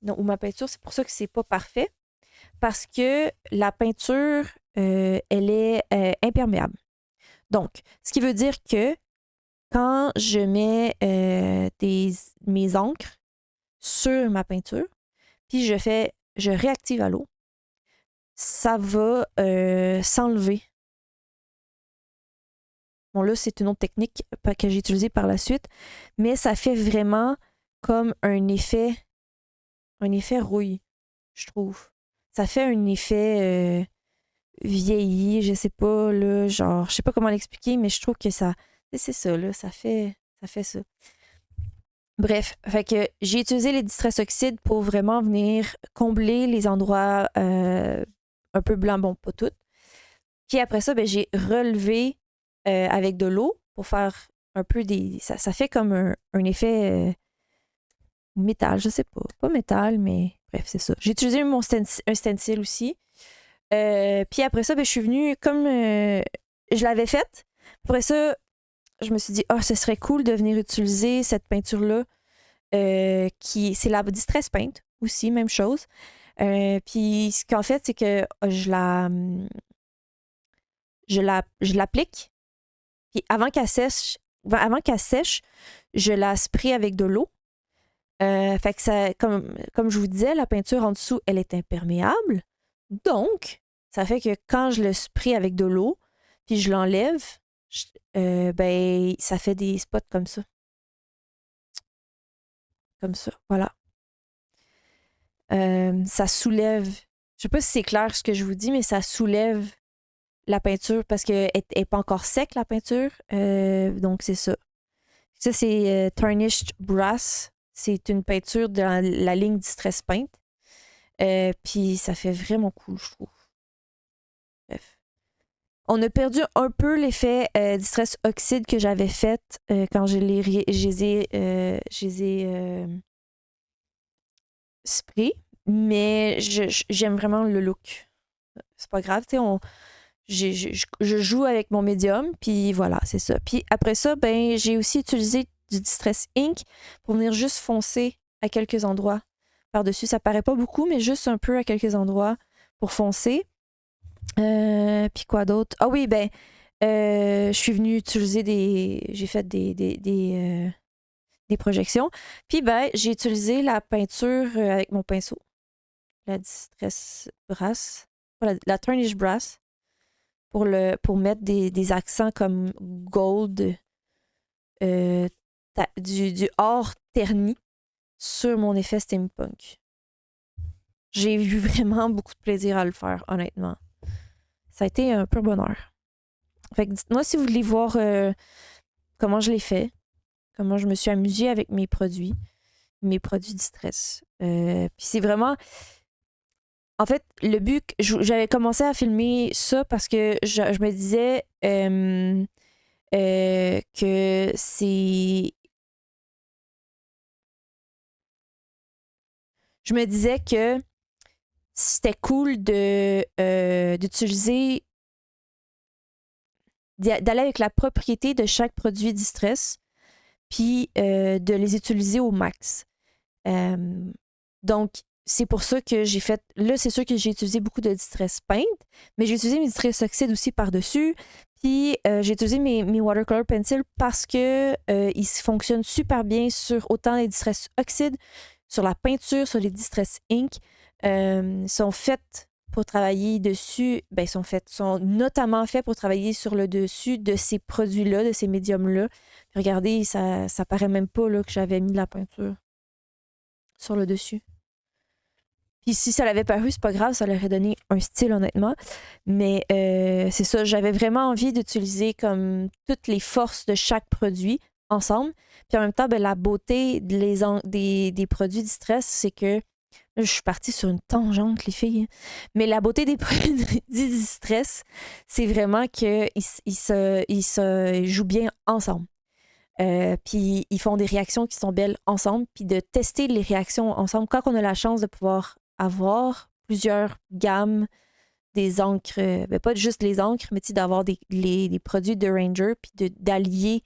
Donc, où ma peinture, c'est pour ça que c'est pas parfait parce que la peinture, elle est imperméable. Donc, ce qui veut dire que quand je mets mes encres sur ma peinture, puis je réactive à l'eau, ça va s'enlever. Bon, là, c'est une autre technique que j'ai utilisée par la suite, mais ça fait vraiment comme un effet rouille, je trouve. Ça fait un effet vieilli, je sais pas, là, genre, je sais pas comment l'expliquer, mais je trouve que ça, c'est ça, là, ça fait ça. Bref, fait que j'ai utilisé les Distress Oxyde pour vraiment venir combler les endroits un peu blancs, bon, pas toutes. Puis après ça, ben, j'ai relevé avec de l'eau pour faire un peu des... Ça fait comme un effet métal, je sais pas. Pas métal, mais bref, c'est ça. J'ai utilisé un stencil aussi. Puis après ça, ben, je suis venue comme je l'avais faite. Après ça, je me suis dit, ce serait cool de venir utiliser cette peinture-là. C'est la Distress Paint aussi, même chose. Puis ce qu'en fait, c'est que je l'applique. Puis avant qu'elle sèche, je la spray avec de l'eau. Fait que ça, comme je vous disais, la peinture en dessous, elle est imperméable. Donc, ça fait que quand je le spray avec de l'eau, puis je l'enlève, ben, ça fait des spots comme ça. Comme ça, voilà. Ça soulève. Je sais pas si c'est clair ce que je vous dis, mais ça soulève la peinture parce qu'elle n'est pas encore sec, la peinture. Donc, c'est ça. Ça, c'est Tarnished Brass. C'est une peinture de la ligne Distress Paint. Puis ça fait vraiment cool, je trouve. Bref. On a perdu un peu l'effet Distress Oxyde que j'avais fait quand je les ai spray, mais j'aime vraiment le look. C'est pas grave, tu sais, je joue avec mon médium, puis voilà, c'est ça. Puis après ça, ben, j'ai aussi utilisé du Distress Ink pour venir juste foncer à quelques endroits par-dessus. Ça paraît pas beaucoup, mais juste un peu à quelques endroits pour foncer. Puis quoi d'autre? Ah oui, ben, je suis venue utiliser j'ai fait des projections. Puis ben, j'ai utilisé la peinture avec mon pinceau. La Distress Brass. La Tarnish Brass. Pour mettre des accents comme gold, du or terni sur mon effet steampunk. J'ai eu vraiment beaucoup de plaisir à le faire, honnêtement. Ça a été un pur bonheur. Fait que dites-moi si vous voulez voir comment je l'ai fait, comment je me suis amusée avec mes produits Distress. Puis c'est vraiment... En fait, le but, j'avais commencé à filmer ça parce que je me disais que c'est... Je me disais que c'était cool d'utiliser, d'aller avec la propriété de chaque produit Distress, puis de les utiliser au max. Donc, c'est pour ça que j'ai fait... Là, c'est sûr que j'ai utilisé beaucoup de Distress Paint, mais j'ai utilisé mes Distress Oxyde aussi par-dessus. Puis j'ai utilisé mes watercolor pencils parce que ils fonctionnent super bien sur autant les Distress Oxide, sur la peinture, sur les Distress Ink. Ils sont faits pour travailler dessus, ben sont notamment faits pour travailler sur le dessus de ces produits-là, de ces médiums-là. Regardez, ça paraît même pas là, que j'avais mis de la peinture sur le dessus. Puis si ça l'avait paru, c'est pas grave, ça leur aurait donné un style, honnêtement. Mais c'est ça, j'avais vraiment envie d'utiliser comme toutes les forces de chaque produit ensemble. Puis en même temps, ben, la beauté des produits Distress, c'est que là, je suis partie sur une tangente, les filles. Mais la beauté des produits Distress, c'est vraiment qu'ils se jouent bien ensemble. Puis ils font des réactions qui sont belles ensemble. Puis de tester les réactions ensemble, quand on a la chance de pouvoir avoir plusieurs gammes des encres, ben pas juste les encres, mais d'avoir les produits de Ranger, puis d'allier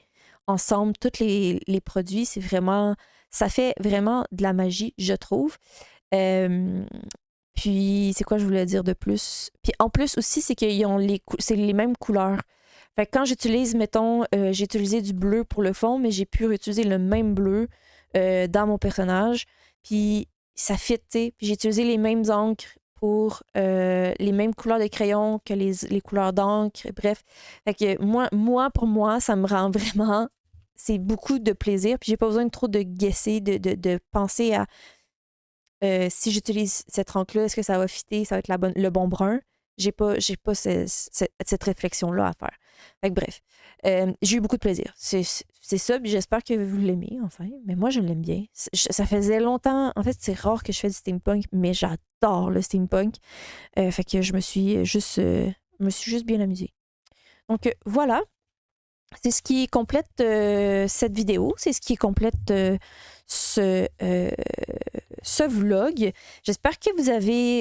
ensemble tous les produits, c'est vraiment, ça fait vraiment de la magie, je trouve. Puis, c'est quoi je voulais dire de plus? Puis en plus aussi, c'est qu'ils ont c'est les mêmes couleurs. Fait que quand j'utilise, mettons, j'ai utilisé du bleu pour le fond, mais j'ai pu réutiliser le même bleu dans mon personnage. Puis ça fit, tu sais. Puis j'ai utilisé les mêmes encres pour les mêmes couleurs de crayon que les couleurs d'encre. Bref. Fait que pour moi, ça me rend vraiment... C'est beaucoup de plaisir. Puis j'ai pas besoin de trop de guesser, de penser à si j'utilise cette encre-là, est-ce que ça va fitter, ça va être le bon brun? J'ai pas cette réflexion-là à faire. Fait que bref, j'ai eu beaucoup de plaisir. C'est ça, puis j'espère que vous l'aimez, enfin. Mais moi, je l'aime bien. Ça faisait longtemps... En fait, c'est rare que je fais du steampunk, mais j'adore le steampunk. Fait que je me suis juste bien amusée. Donc, voilà. C'est ce qui complète cette vidéo. C'est ce qui complète ce vlog. J'espère que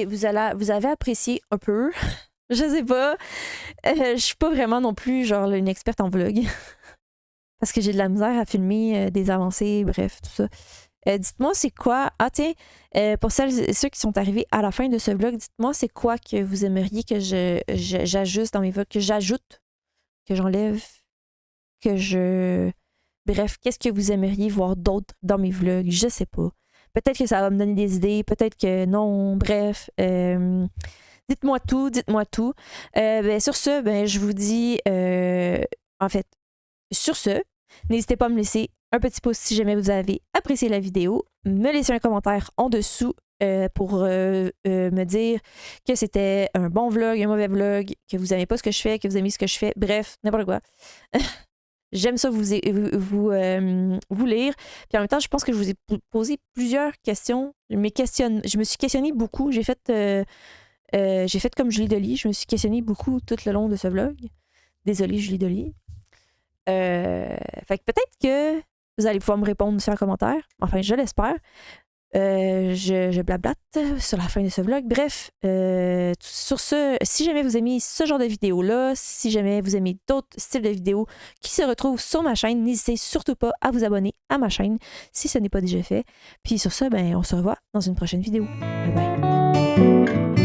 vous avez apprécié un peu. Je sais pas. Je suis pas vraiment non plus genre une experte en vlog. Parce que j'ai de la misère à filmer des avancées, bref, tout ça. Dites-moi c'est quoi... Ah tiens, pour celles et ceux qui sont arrivés à la fin de ce vlog, dites-moi c'est quoi que vous aimeriez que j'ajuste dans mes vlogs, que j'ajoute, que j'enlève, Bref, qu'est-ce que vous aimeriez voir d'autre dans mes vlogs? Je sais pas. Peut-être que ça va me donner des idées, peut-être que non, bref. Dites-moi tout. Ben, sur ce, ben, je vous dis... en fait, sur ce, n'hésitez pas à me laisser un petit pouce si jamais vous avez apprécié la vidéo. Me laisser un commentaire en dessous pour me dire que c'était un bon vlog, un mauvais vlog, que vous n'aimez pas ce que je fais, que vous aimez ce que je fais. Bref, n'importe quoi. J'aime ça vous lire. Puis en même temps, je pense que je vous ai posé plusieurs questions. Je me suis questionnée beaucoup. J'ai fait comme Julie Delis. Je me suis questionnée beaucoup tout le long de ce vlog. Désolée, Julie Delis. Fait que peut-être que vous allez pouvoir me répondre aussi en commentaire. Enfin, je l'espère. Je blablate sur la fin de ce vlog. Bref, sur ce, si jamais vous aimez ce genre de vidéo-là, si jamais vous aimez d'autres styles de vidéos qui se retrouvent sur ma chaîne, n'hésitez surtout pas à vous abonner à ma chaîne si ce n'est pas déjà fait. Puis sur ce, ben, on se revoit dans une prochaine vidéo. Bye bye.